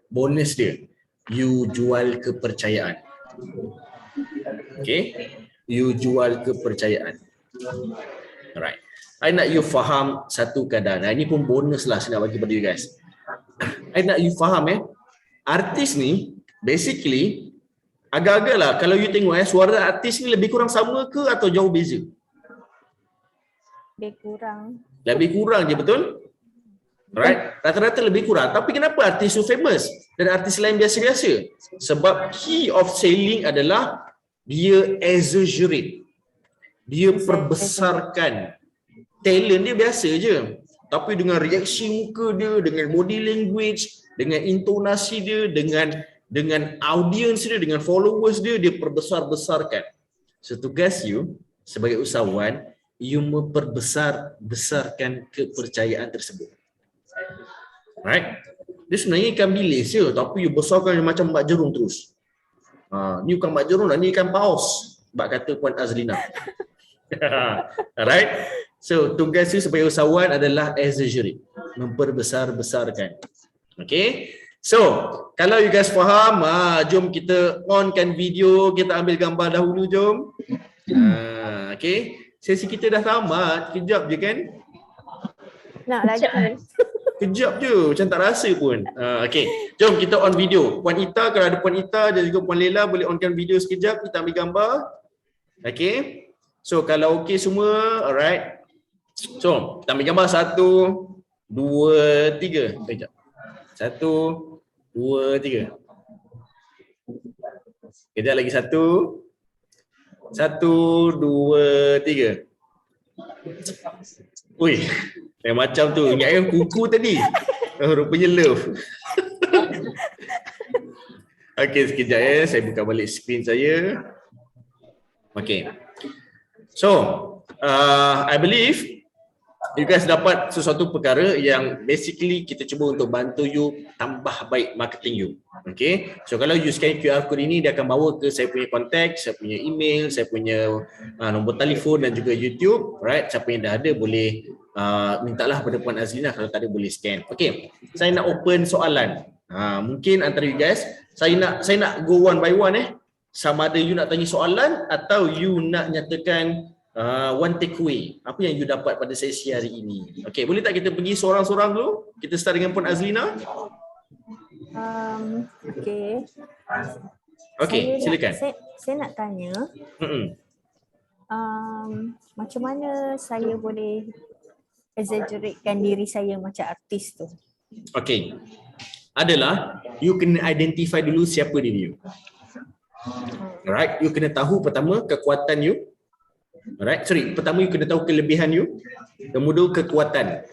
Bonus dia. You jual kepercayaan. Okay? You jual kepercayaan. Alright. I nak you faham satu keadaan. Ini pun bonus lah saya nak bagi pada you guys. I nak you faham artis ni basically agak-agak lah kalau you tengok suara artis ni lebih kurang sama ke atau jauh beza? Lebih kurang je, betul? Right? Rata-rata lebih kurang. Tapi kenapa artis tu famous dan artis lain biasa-biasa? Sebab key of selling adalah dia exaggerate. Dia perbesarkan. Talent dia biasa je. Tapi dengan reaksi muka dia, dengan body language, dengan intonasi dia, dengan audience dia, dengan followers dia, dia perbesar-besarkan. So tugas you sebagai usahawan, you memperbesar-besarkan kepercayaan tersebut. Right? Dia sebenarnya ikan bilis je, tapi you besarkan macam Mbak Jerung terus. Ni bukan Mbak Jerung lah, ni ikan paus. Mbak kata Puan Azlina. Alright? So tugas you sebagai usahawan adalah exaggerate, memperbesar-besarkan. Okay? So, kalau you guys faham, jom kita onkan video, kita ambil gambar dahulu, jom. Okay? Sesi kita dah tamat, kejap je kan? Nak lagi. Kejap je, macam tak rasa pun. Okay, jom kita on video. Puan Ita, kalau ada Puan Ita dan juga Puan Lela, boleh onkan video sekejap, kita ambil gambar. Okay? So, kalau okay semua, alright. So, kita ambil gambar 1, 2, 3. Sekejap. 1, 2, 3. Kejap lagi 1. 1, 2, 3. Ui, macam tu. Ingat kan kuku tadi? Rupanya love. Okay, sekejap saya buka balik screen saya. Okay. So, I believe you guys dapat sesuatu perkara yang basically kita cuba untuk bantu you tambah baik marketing you. Okay. So kalau you scan QR code ini, dia akan bawa ke saya punya contact, saya punya email, saya punya nombor telefon dan juga YouTube. Right. Siapa yang dah ada boleh mintalah pada Puan Azlina, kalau tak ada boleh scan. Okay. Saya nak open soalan. Mungkin antara you guys, saya nak go one by one Sama ada you nak tanya soalan atau you nak nyatakan one takeaway. Apa yang you dapat pada sesi hari ini? Okay, boleh tak kita pergi seorang-seorang dulu? Kita start dengan Puan Azlina. Okay. Okay, silakan. Saya nak tanya, macam mana saya boleh exaggeratekan diri saya macam artis tu? Okay. Adalah, you kena identify dulu siapa diri you. Alright, you kena tahu pertama kekuatan you. Alright, pertama you kena tahu kelebihan you, kemudian kekuatan.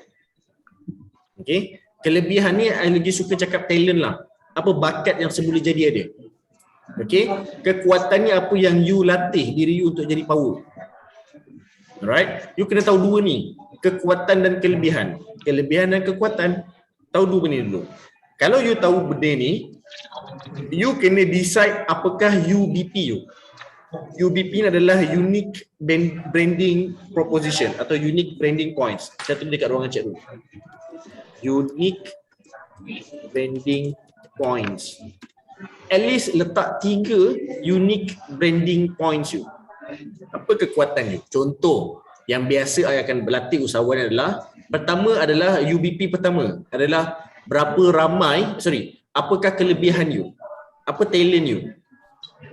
Okay, kelebihan ni I lagi suka cakap talent lah. Apa bakat yang semula jadi ada. Okay, kekuatan ni apa yang you latih diri you untuk jadi power. Alright, you kena tahu dua ni, kekuatan dan kelebihan. Kelebihan dan kekuatan, tahu dua benda dulu. Kalau you tahu benda ni, you kena decide apakah UBP you. UBP ni adalah Unique Branding Proposition atau Unique Branding Points. Saya tulis dekat ruangan chat dulu. Unique Branding Points. At least letak 3 Unique Branding Points you. Apa kekuatan you? Contoh yang biasa saya akan berlatih usahawan adalah, pertama adalah UBP pertama adalah berapa ramai, apakah kelebihan you? Apa talent you?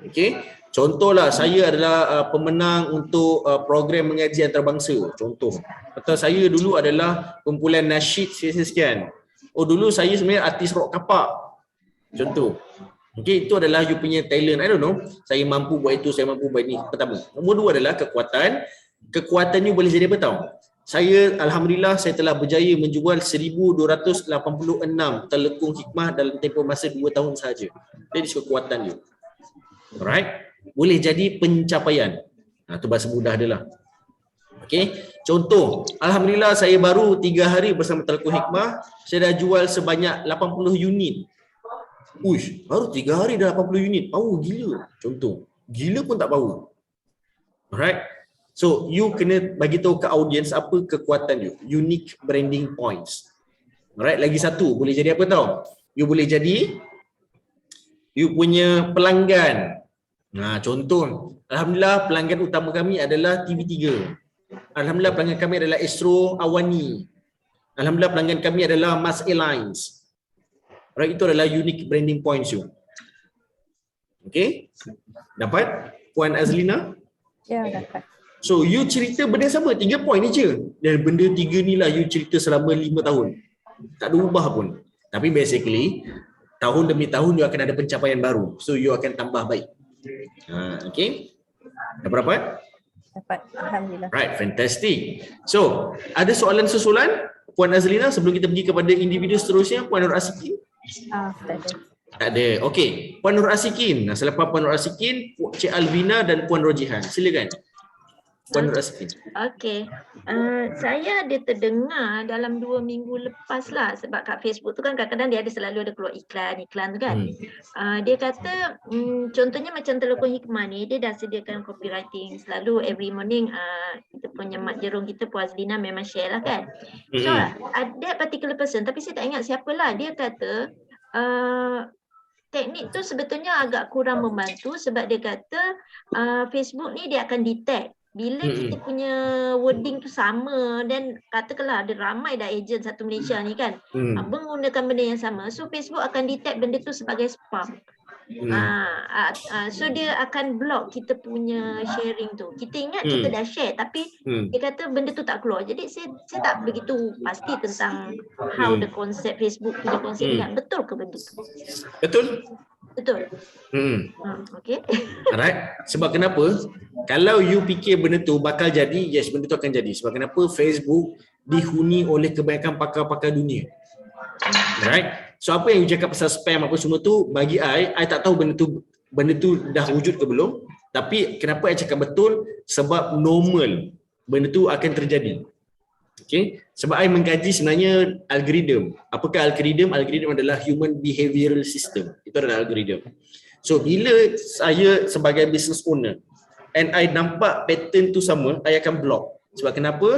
Okay. Contohlah, saya adalah pemenang untuk program mengaji antarabangsa. Contoh. Atau saya dulu adalah kumpulan nasyid sekian. Oh, dulu saya sebenarnya artis rock kapak. Contoh. Okay, itu adalah you punya talent. I don't know. Saya mampu buat itu, saya mampu buat ini. Pertama. Nombor 2 adalah kekuatan. Kekuatan you boleh jadi apa tahu? Saya, alhamdulillah, saya telah berjaya menjual 1,286 telekung hikmah dalam tempoh masa 2 tahun sahaja. Jadi kekuatan you. Alright. Boleh jadi pencapaian. Itu bahasa mudah dia lah. Okay. Contoh, alhamdulillah saya baru 3 hari bersama Telco Hikmah, saya dah jual sebanyak 80 unit. Uish, baru 3 hari dah 80 unit. Power gila. Contoh. Gila pun tak power. Alright. So, you kena bagi tahu ke audience apa kekuatan you. Unique branding points. Alright, lagi satu. Boleh jadi apa tahu? You boleh jadi you punya pelanggan. Contoh, alhamdulillah pelanggan utama kami adalah TV3. Alhamdulillah pelanggan kami adalah Astro Awani. Alhamdulillah pelanggan kami adalah Mas Airlines. Right, itu adalah unique branding points you. Okay? Dapat? Puan Azlina? Ya, dapat. So, you cerita benda sama, 3 poin ni je. Dan benda 3 ni lah you cerita selama 5 tahun. Tak ada ubah pun. Tapi basically, tahun demi tahun you akan ada pencapaian baru. So, you akan tambah baik. Okay. Dapat dapat? Dapat. Alhamdulillah. Right, fantastic. So, ada soalan susulan Puan Azlina sebelum kita pergi kepada individu seterusnya, Puan Nur Asikin? Tak ada. Tak ada. Okey, Puan Nur Asikin. Selepas Puan Nur Asikin, Cik Alvina dan Puan Rojihan. Silakan. Puan Nur Asikin. Okey. Saya ada terdengar dalam 2 minggu lepas lah, sebab kat Facebook tu kan kadang-kadang dia selalu ada keluar iklan tu kan. Dia kata contohnya macam Telekong Hikmah ni, dia dah sediakan copywriting selalu every morning. Kita punya mak jerung kita Puan Azlina memang share lah kan. So ada particular person, tapi saya tak ingat siapalah, dia kata teknik tu sebetulnya agak kurang membantu, sebab dia kata Facebook ni dia akan detect bila kita punya wording tu sama, dan katakanlah ada ramai dah agent satu Malaysia ni kan menggunakan benda yang sama, so Facebook akan detect benda tu sebagai spam. So dia akan block kita punya sharing tu. Kita ingat kita dah share, tapi dia kata benda tu tak keluar. Jadi saya tak begitu pasti tentang how the concept Facebook punya konsep ingat. Betul ke benda tu? Betul? Betul. Okay. Alright. Sebab kenapa? Kalau you fikir benda tu bakal jadi, yes, benda tu akan jadi. Sebab kenapa? Facebook dihuni oleh kebanyakan pakar-pakar dunia. Right? So apa yang you cakap pasal spam apa semua tu, bagi I tak tahu benda tu dah wujud ke belum. Tapi kenapa I cakap betul? Sebab normal benda tu akan terjadi. Okay? Sebab I mengkaji sebenarnya algoritma. Apakah algoritma? Algoritma adalah human behavioral system. Itu adalah algoritma. So bila saya sebagai business owner and I nampak pattern tu sama, I akan block. Sebab kenapa?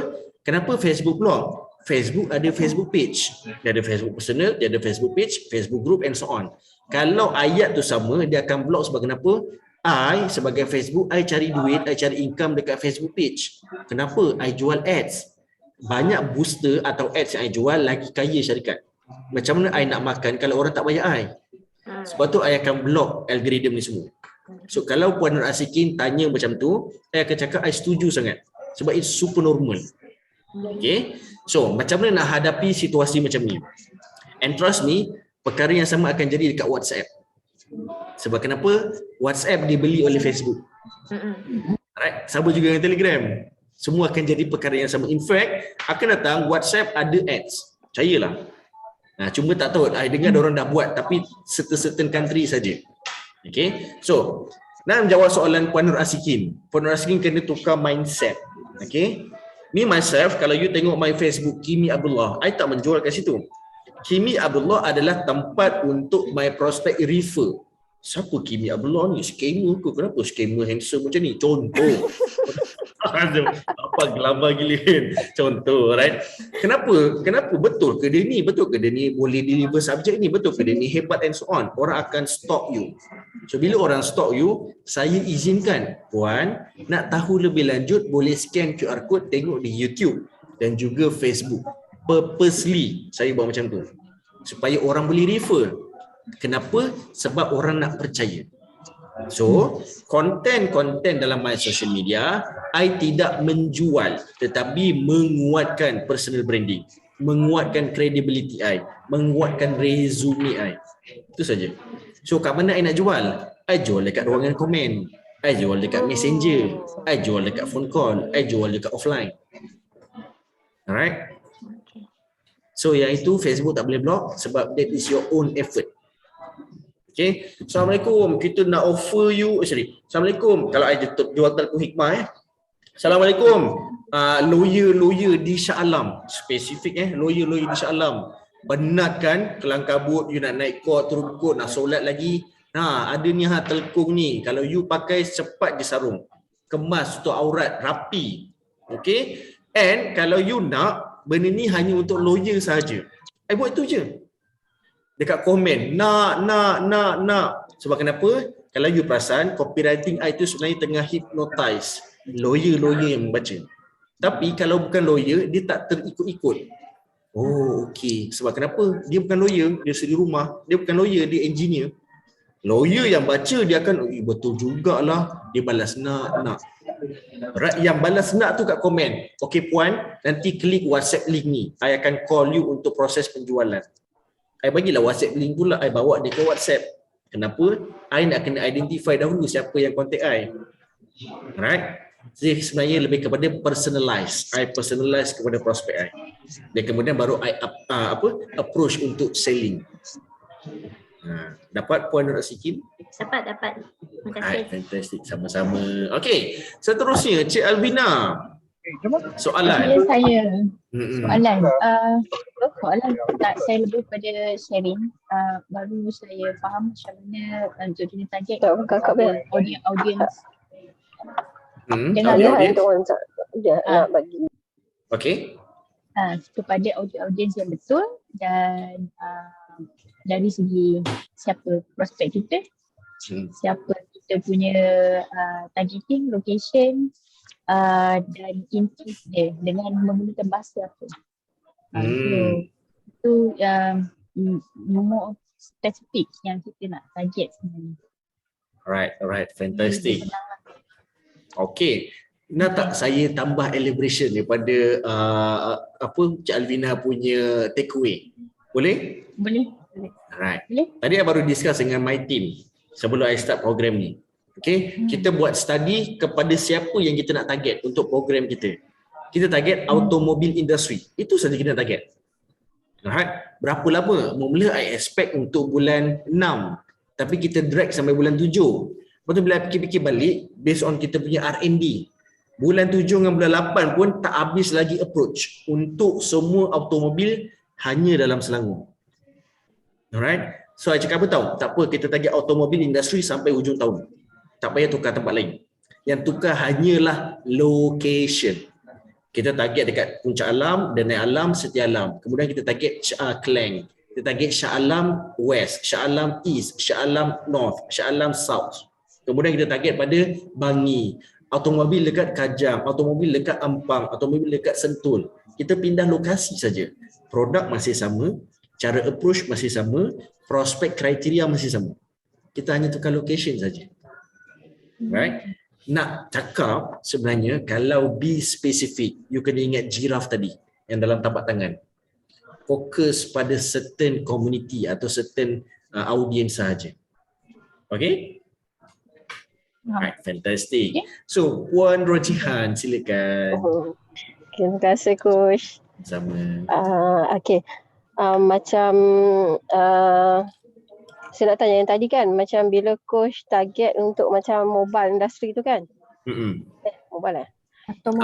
Kenapa Facebook block? Facebook ada Facebook page. Dia ada Facebook personal, dia ada Facebook page, Facebook group and so on. Kalau ayat tu sama, dia akan block sebab kenapa? I sebagai Facebook, I cari duit, I cari income dekat Facebook page. Kenapa? I jual ads. Banyak booster atau ads yang I jual lagi kaya syarikat. Macam mana I nak makan kalau orang tak bayar I? Sebab tu I akan block algoritma ni semua. So kalau Puan Nur Asikin tanya macam tu, I akan cakap I setuju sangat. Sebab it's super normal. Okay. So macam mana nak hadapi situasi macam ni? And trust me, perkara yang sama akan jadi dekat WhatsApp. Sebab kenapa? WhatsApp dibeli oleh Facebook. Right? Sama juga dengan Telegram. Semua akan jadi perkara yang sama. In fact, akan datang WhatsApp ada ads. Percayalah. Cuma tak tahu, I dengar orang dah buat tapi certain country saja. Okay. So, nak menjawab soalan Puan Nur Asikin. Puan Nur Asikin kena tukar mindset. Okay. Me myself, kalau you tengok my Facebook, Kimi Abdullah, I tak menjual kat situ. Kimi Abdullah adalah tempat untuk my prospect refer. Siapa Kimi Abdullah ni? Scammer ke? Kenapa scammer handsome macam ni? Contoh. Apa gelabah gila kan? Contoh, right? Kenapa betul ke dia ni? Betul ke dia ni boleh deliver subjek ni? Betul ke dia ni hebat and so on? Orang akan stop you. So bila orang stop you, saya izinkan, Puan, nak tahu lebih lanjut boleh scan QR code, tengok di YouTube dan juga Facebook. Purposely saya buat macam tu supaya orang boleh refer. Kenapa? Sebab orang nak percaya. So, konten-konten dalam my social media, I tidak menjual tetapi menguatkan personal branding, menguatkan credibility I, menguatkan resume I. Itu saja. So, kat mana I nak jual? I jual dekat ruangan komen, I jual dekat messenger, I jual dekat phone call, I jual dekat offline. Alright? So yang itu Facebook tak boleh block sebab that is your own effort. Okay. Assalamualaikum. Kita nak offer you, Assalamualaikum. Kalau I jual telco hikmah Assalamualaikum. Lawyer di Shah Alam. Spesifik lawyer di Shah Alam. Benarkan kelang kabut you nak naik court, turun court, nak solat lagi. Ada ni telkung ni. Kalau you pakai cepat je sarung. Kemas untuk aurat rapi. Okay. And kalau you nak benda ni hanya untuk lawyer sahaja, I buat itu je. Dekat komen, nak. Sebab kenapa? Kalau you perasan, copywriting I tu sebenarnya tengah hypnotize lawyer yang membaca. Tapi kalau bukan lawyer, dia tak terikut-ikut. Oh, okey. Sebab kenapa? Dia bukan lawyer, dia sendiri rumah. Dia bukan lawyer, dia engineer. Lawyer yang baca, dia akan, betul jugalah. Dia balas nak. Yang balas nak tu kat komen, okey Puan, nanti klik WhatsApp link ni, I akan call you untuk proses penjualan. I bagilah WhatsApp link pula, I bawa dia ke WhatsApp. Kenapa? I nak kena identify dahulu siapa yang contact I. Alright? Jadi sebenarnya lebih kepada personalize. I personalize kepada prospek I. Dan kemudian baru I approach untuk selling. Dapat Puan Nur Asikin? Dapat. Terima kasih. Fantastic, sama-sama. Okey, seterusnya Cik Alvina. Soalan. Saya. Soalan tak, saya lebih pada sharing. Baru saya faham macam mana untuk jenis target audience. Dia nak bagi. Okey. Kepada audience yang betul dan dari segi siapa prospek kita, siapa kita punya targeting, location dan interest dia dengan menggunakan bahasa apa. Itu more spesifik yang kita nak target sebenarnya. Alright, fantastic. Okey. Nak tak saya tambah elaboration daripada Cik Alvina punya takeaway? Boleh? Boleh. Alright. Tadi I baru discuss dengan my team sebelum I start program ni. Okay, kita buat study kepada siapa yang kita nak target untuk program kita. Kita target automobil industry. Itu saja kita nak target. Alright. Berapa lama? Mula I expect untuk bulan 6. Tapi kita drag sampai bulan 7. Lepas tu bila fikir-fikir balik, based on kita punya R&D, bulan 7 dengan bulan 8 pun tak habis lagi approach untuk semua automobil hanya dalam Selangor. Alright. So I cakap apa tahu? Tak apa, kita target automobil industry sampai hujung tahun. Tak payah tukar tempat lain. Yang tukar hanyalah location. Kita target dekat Puncak Alam, Danai Alam, Setia Alam. Kemudian kita target Klang. Kita target Shah Alam West, Shah Alam East, Shah Alam North, Shah Alam South. Kemudian kita target pada Bangi, automobil dekat Kajang, automobil dekat Ampang, automobil dekat Sentul. Kita pindah lokasi saja. Produk masih sama, cara approach masih sama, prospek kriteria masih sama. Kita hanya tukar location saja. Right? Nak cakap sebenarnya kalau be specific, you kena ingat giraffe tadi yang dalam tapak tangan. Fokus pada certain community atau certain audience sahaja. Okay? Right, fantastic. So, Puan Rojihan, silakan. Terima kasih Coach. Sama. Okay. Macam saya nak tanya yang tadi kan, macam bila Coach target untuk macam mobile industry tu kan? Mobile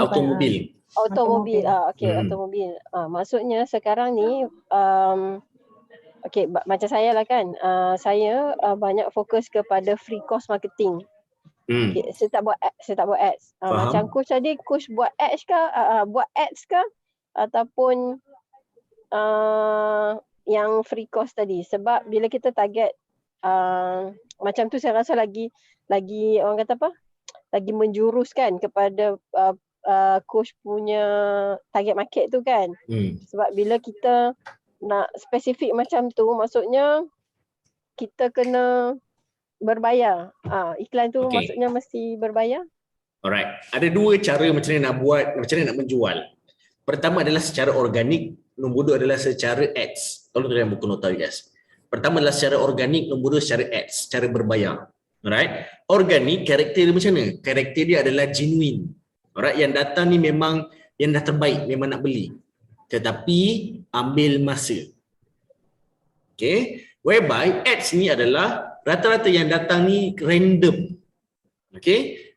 Automobil. Automobil. Okay, automobil. Maksudnya sekarang ni okay, macam saya lah kan, saya banyak fokus kepada free cost marketing. Okay, saya tak buat ads. Macam Coach tadi, Coach buat ads ke ataupun yang free cost tadi. Sebab bila kita target macam tu, saya rasa lagi orang kata apa? Lagi menjuruskan kepada Coach punya target market tu kan. Sebab bila kita nak spesifik macam tu, maksudnya kita kena berbayar. Iklan tu maksudnya mesti berbayar. Alright. Ada dua cara macam mana nak buat, macam mana nak menjual. Pertama adalah secara organik, nombor dua adalah secara ads. Tolong tulis buku nota guys. Pertama adalah secara organik, nombor dua secara ads, secara berbayar. Alright. Organik, karakter dia macam mana? Karakter dia adalah genuine. Alright, yang datang ni memang yang dah terbaik, memang nak beli. Tetapi ambil masa. Okay. Whereby ads ni adalah rata-rata yang datang ni random. Okay.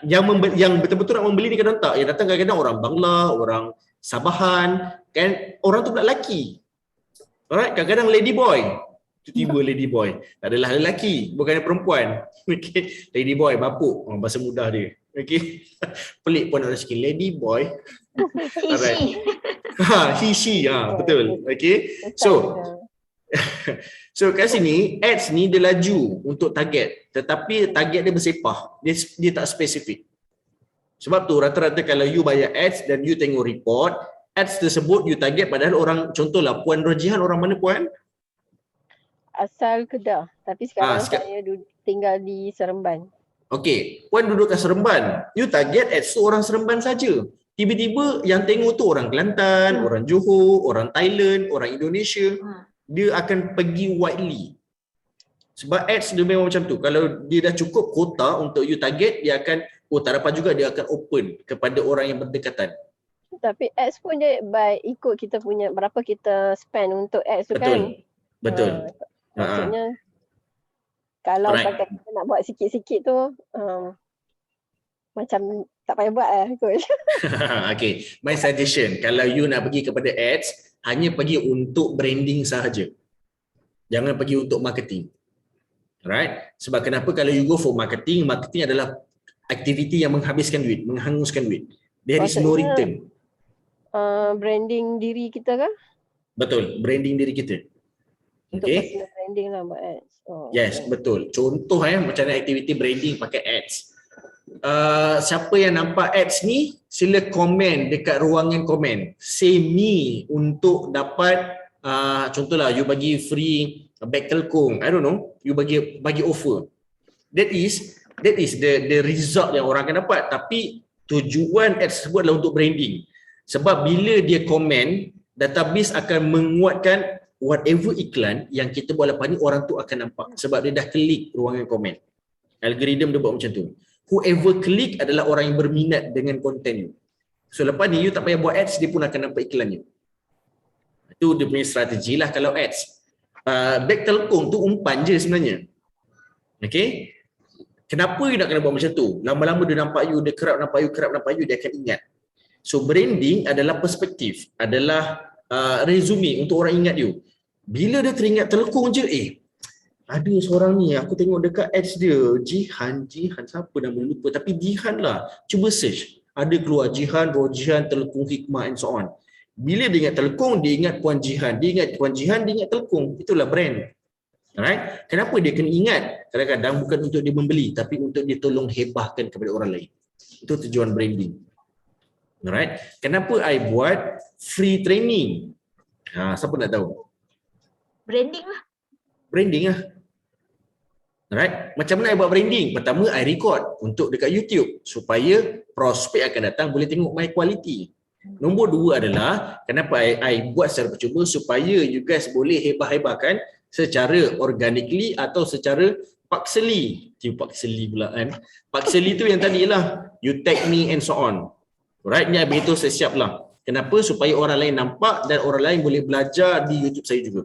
Yang betul-betul nak membeli ni kadang tak. Yang datang kadang-kadang orang Bangla, orang Sabahan, kan, orang tu pula lelaki. Alright, kadang-kadang lady boy. Tiba-tiba lady boy. Tak adalah lelaki, bukannya perempuan. Okay. Lady boy, bapuk. Bahasa mudah dia. Okay. Pelik pun ada sikit. Lady boy. Alright. He, she. Betul. Okay. So kat sini ads ni dia laju untuk target, tetapi target dia bersepah. Dia tak spesifik. Sebab tu rata-rata kalau you bayar ads dan you tengok report, ads tersebut you target padahal orang, contohlah Puan Rojihan orang mana Puan? Asal Kedah, tapi sekarang saya tinggal di Seremban. Okey, Puan duduk kat Seremban. You target ads tu orang Seremban saja. Tiba-tiba yang tengok tu orang Kelantan, orang Johor, orang Thailand, orang Indonesia. Dia akan pergi widely. Sebab ads dia memang macam tu. Kalau dia dah cukup quota untuk you target, dia akan, tak dapat juga, dia akan open kepada orang yang berdekatan. Tapi ads pun dia ikut kita punya, berapa kita spend untuk ads tu kan? Betul. Maksudnya, kalau kita nak buat sikit-sikit tu, macam tak payah buat lah Coach. Okay, my suggestion, kalau you nak pergi kepada ads, hanya pergi untuk branding sahaja. Jangan pergi untuk marketing. Alright? Sebab kenapa kalau you go for marketing, marketing adalah aktiviti yang menghabiskan duit, menghanguskan duit. There is no return. Branding diri kita kah? Betul, branding diri kita. Untuk personal branding lah buat ads. Yes, betul. Contoh macam mana aktiviti branding pakai ads. Siapa yang nampak ads ni, sila komen dekat ruangan komen. Say me untuk dapat contohlah you bagi free bag telkung, I don't know, you bagi offer. That is the result yang orang akan dapat. Tapi tujuan ads tersebut adalah untuk branding. Sebab bila dia komen, database akan menguatkan whatever iklan yang kita buat lepas ni orang tu akan nampak. Sebab dia dah klik ruangan komen. Algoritma dia buat macam tu. Whoever klik adalah orang yang berminat dengan konten you. So lepas ni you tak payah buat ads, dia pun akan nampak iklan you. Itu dia punya strategi lah kalau ads. Bag telkung tu umpan je sebenarnya. Okay. Kenapa you nak kena buat macam tu? Lama-lama dia nampak you, dia kerap nampak you, dia akan ingat. So branding adalah perspektif, adalah resume untuk orang ingat you. Bila dia teringat telkung je, ada seorang ni, aku tengok dekat ads dia, Jihan, siapa nama lupa, tapi Jihan lah. Cuba search. Ada keluar Jihan, Rojihan, Telkung Hikmah and so on. Bila dia ingat telkung, dia ingat Puan Jihan. Dia ingat Puan Jihan, dia ingat telkung. Itulah brand. Alright? Kenapa dia kena ingat? Kadang-kadang bukan untuk dia membeli, tapi untuk dia tolong hebahkan kepada orang lain. Itu tujuan branding. Alright? Kenapa I buat free training? Siapa nak tahu? Branding lah. Branding lah. Alright? Macam mana I buat branding? Pertama, I record untuk dekat YouTube supaya prospek akan datang boleh tengok my quality. Nombor dua adalah kenapa I buat secara percuma supaya you guys boleh hebah-hebahkan secara organically atau secara pakseli. Pakseli pula kan. Pakseli tu yang tadi lah. You tag me and so on. Alright, ni habis itu saya siap lah. Kenapa? Supaya orang lain nampak dan orang lain boleh belajar di YouTube saya juga.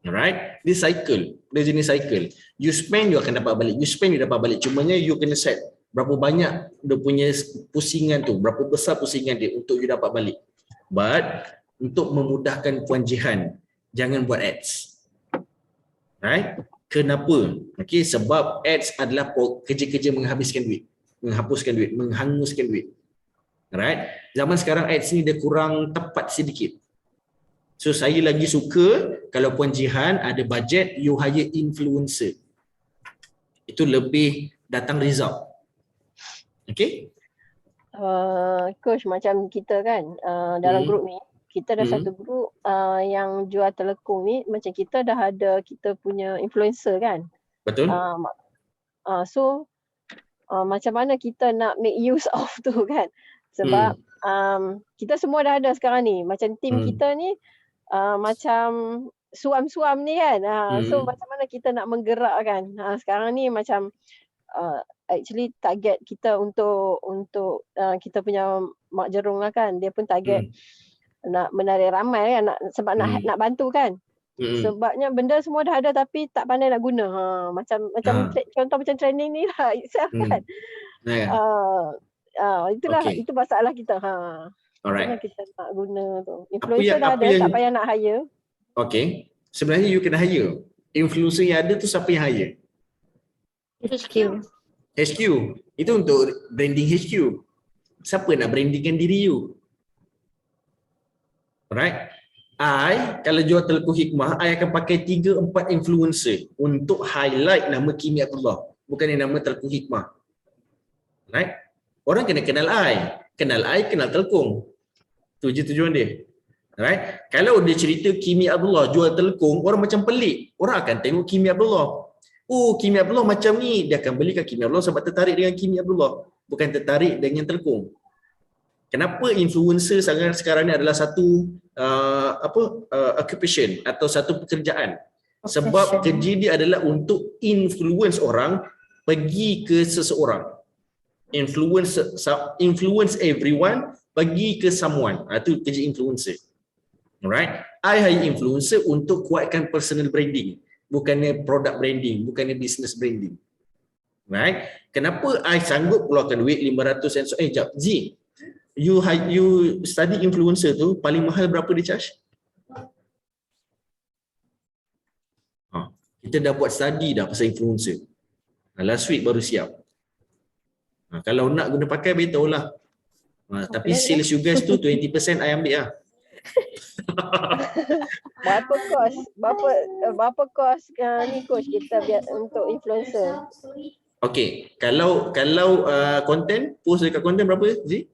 Alright, dia cycle. Dia jenis cycle. You spend, you akan dapat balik. You spend, you dapat balik. Cumanya you kena set berapa banyak dia punya pusingan tu, berapa besar pusingan dia untuk you dapat balik. But untuk memudahkan Puan Jihan, jangan buat ads. Right? Kenapa? Okay, sebab ads adalah kerja-kerja menghabiskan duit, menghapuskan duit, menghanguskan duit. Right? Zaman sekarang ads ni dia kurang tepat sedikit. So saya lagi suka kalau Puan Jihan ada budget, you hire influencer. Itu lebih datang result. Okay? Coach, macam kita kan dalam grup ni, kita ada satu grup yang jual telekung ni, macam kita dah ada kita punya influencer kan. Betul? So macam mana kita nak make use of tu kan. Sebab kita semua dah ada sekarang ni. Macam tim kita ni macam suam-suam ni kan. So macam mana kita nak menggerakkan. Sekarang ni macam actually target kita untuk kita punya Mak Jerung lah kan. Dia pun target nak menarik ramai kan, sebab nak bantu kan. Sebabnya benda semua dah ada tapi tak pandai nak guna. Macam contoh macam training ni lah itself kan. Itulah itu masalah kita. Alright. Kita nak guna tu. Influencer dah ada, tak payah nak hire. Okay. Sebenarnya you kena hire. Influencer yang ada tu siapa yang hire? HQ. Itu untuk branding HQ. Siapa nak brandingkan diri you? Alright. Kalau jual telekung hikmah, I akan pakai 3-4 influencer untuk highlight nama Kimi Abdullah. Bukan nama telekung hikmah. Right? Orang kena kenal I. Kenal telekung. Tu je tujuan dia. Right? Kalau dia cerita Kimi Abdullah jual telekung, orang macam pelik. Orang akan tengok Kimi Abdullah. Oh, Kimi Abdullah macam ni. Dia akan belikan Kimi Abdullah sebab tertarik dengan Kimi Abdullah. Bukan tertarik dengan telekung. Kenapa influencer sekarang ni adalah satu occupation atau satu pekerjaan? Sebab kerja dia adalah untuk influence orang pergi ke seseorang. Influence everyone pergi ke someone. Itu kerja influencer. Alright? I hire influencer untuk kuatkan personal branding, bukannya product branding, bukannya business branding. Right? Kenapa I sanggup keluarkan duit 500 and so jap, Z, you study influencer tu paling mahal berapa dia charge? Kita dah buat study dah pasal influencer. Last week baru siap. Kalau nak guna pakai beritahu lah. Tapi sales you guys tu 20% I ambil lah. Berapa kos ni coach kita biar untuk influencer? Okay, kalau konten, post dekat konten berapa Z?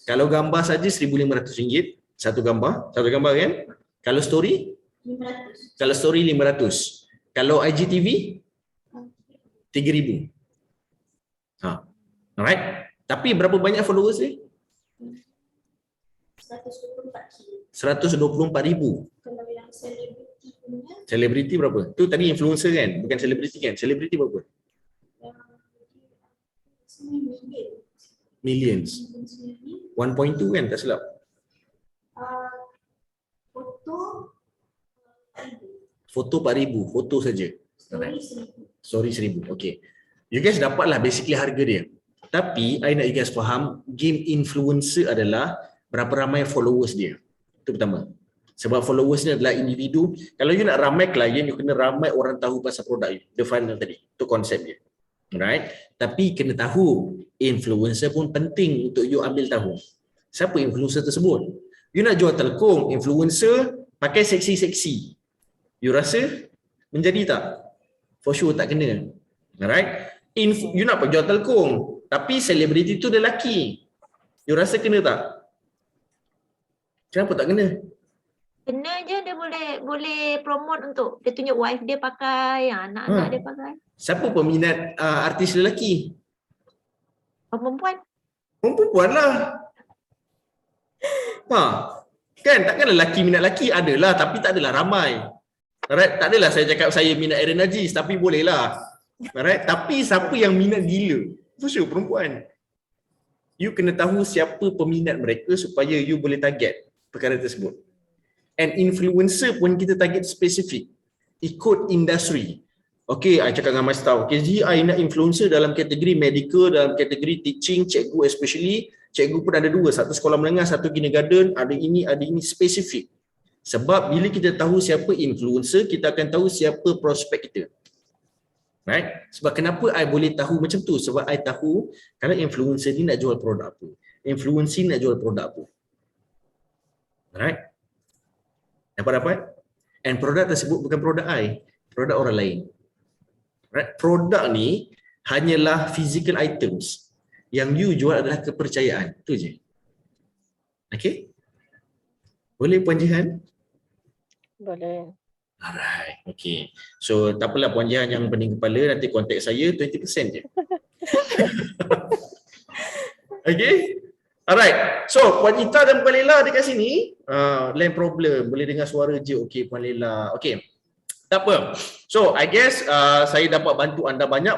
Kalau gambar saja RM1,500 satu gambar kan? Kalau story? 500. Kalau story 500. Kalau IGTV 3,000. Alright. Tapi berapa banyak followers ni? 124,000. Kalau yang selebriti punya? Selebriti berapa? Tu tadi influencer kan? Bukan selebriti kan? Selebriti berapa? Millions. 1.2 kan? Tak silap. Foto 4,000. Foto saja. Story 1,000. Okay. You guys dapatlah basically harga dia. Tapi I nak you guys faham, game influencer adalah berapa ramai followers dia. Itu pertama. Sebab followers ni adalah individu. Kalau you nak ramai klien, you kena ramai orang tahu pasal produk you. The final tadi. Itu konsep dia. Right? Tapi kena tahu, influencer pun penting untuk you ambil tahu. Siapa influencer tersebut? You nak jual telekung, influencer, pakai seksi-seksi. You rasa menjadi tak? For sure tak kena. Alright? You nak jual telekung, tapi selebriti tu lelaki. You rasa kena tak? Kenapa tak kena? Kena je, dia boleh promote untuk dia tunjuk wife dia pakai, anak-anak dia pakai. Siapa peminat artis lelaki? Perempuan. Perempuan lah. Kan takkan lelaki minat lelaki, adalah tapi tak adalah ramai. Alright, tak adalah saya cakap saya minat Aaron Najis, tapi boleh lah. Alright, tapi siapa yang minat gila? For sure perempuan. You kena tahu siapa peminat mereka supaya you boleh target perkara tersebut. And influencer pun kita target spesifik, ikut industri. Okay, I cakap dengan Mas Tau, okay, I nak influencer dalam kategori medical, dalam kategori teaching, cikgu especially. Cikgu pun ada dua, satu sekolah menengah, satu kindergarten, ada ini spesifik. Sebab bila kita tahu siapa influencer, kita akan tahu siapa prospek kita. Right? Sebab kenapa I boleh tahu macam tu? Sebab I tahu kalau influencer ni nak jual produk apa. Influencer nak jual produk apa. Right? Dapat? And produk tersebut bukan produk I, produk orang lain. Right? Produk ni hanyalah physical items. Yang you jual adalah kepercayaan. Itu je. Okay? Boleh Puan Jihan? Boleh. Alright, okay. So tak apalah Puan Jihan yang pening kepala, nanti kontak saya 20% je. Okay? Alright, so Puan Ita dan Puan Lela dekat sini, lain problem, boleh dengar suara je. Okay Puan Lela, okay. Tak apa. So I guess saya dapat bantu anda banyak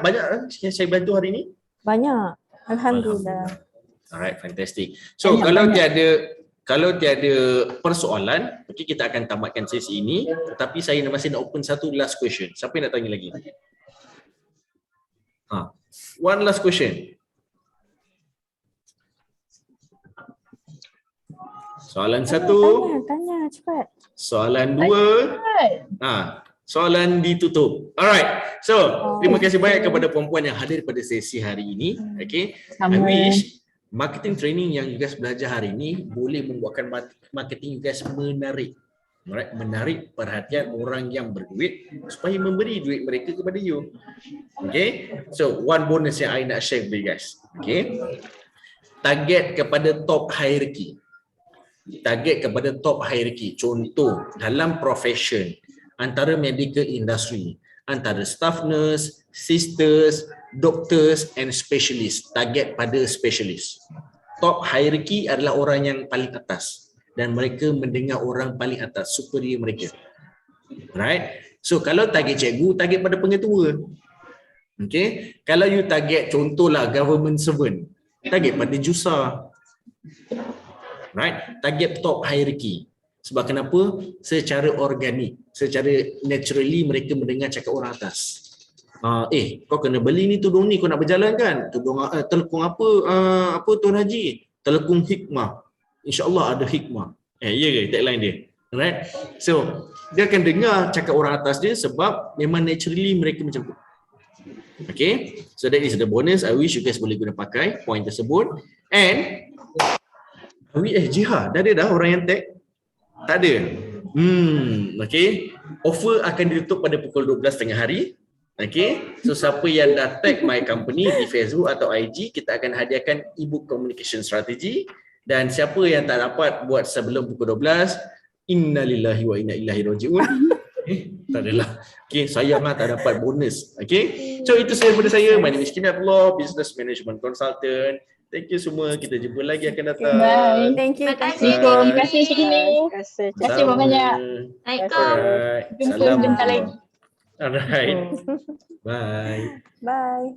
yang saya bantu hari ini? Banyak. Alhamdulillah. Alright, fantastic. So kalau tiada persoalan, okay, kita akan tamatkan sesi ini. Tetapi saya masih nak open satu last question. Siapa yang nak tanya lagi? One last question. Soalan satu. Tanya cepat. Soalan dua. Soalan ditutup. Alright. So, terima kasih banyak kepada perempuan yang hadir pada sesi hari ini. Okay. I wish marketing training yang you guys belajar hari ini boleh membuatkan marketing you guys menarik. Alright, menarik perhatian orang yang berduit supaya memberi duit mereka kepada you. Okay. So, one bonus yang I nak share with you guys. Okay. Target kepada top hierarchy. Target kepada top hierarchy. Contoh, dalam profession, antara medical industry, antara staff nurse, sisters, doctors and specialist. Target pada specialist. Top hierarchy adalah orang yang paling atas dan mereka mendengar orang paling atas, superior mereka. Right? So kalau target cikgu, target pada pengetua. Okay? Kalau you target contohlah government servant, target pada JUSA. Right? Target top hierarchy. Sebab kenapa? Secara organik, secara naturally mereka mendengar cakap orang atas. Kau kena beli ni tudung ni, kau nak berjalan kan? Tudung telekung apa Tuan Haji? Telekung hikmah. InsyaAllah ada hikmah. Ya ke tagline dia? Right? So, dia akan dengar cakap orang atas dia sebab memang naturally mereka macam tu. Okay? So that is the bonus. I wish you guys boleh guna pakai point tersebut. And Jiha, dah ada dah orang yang tag? Tak ada. Okay. Offer akan ditutup pada pukul 12 tengah hari. Okay. So siapa yang dah tag my company di Facebook atau IG, kita akan hadiahkan ebook communication strategy. Dan siapa yang tak dapat buat sebelum pukul 12, innalillahi wa inna ilaihi raji'un. Tak adalah. Okay, sayang lah tak dapat bonus. Okay. So itu saja daripada saya. My name is Kimi Abdullah, Business Management Consultant. Thank you semua. Kita jumpa lagi akan datang. Bye. Thank you. Terima kasih Cik Kimi. Terima kasih banyak. Assalamualaikum. Alright. Jumpa Salam. sebentar lagi. Alright. Bye. Bye.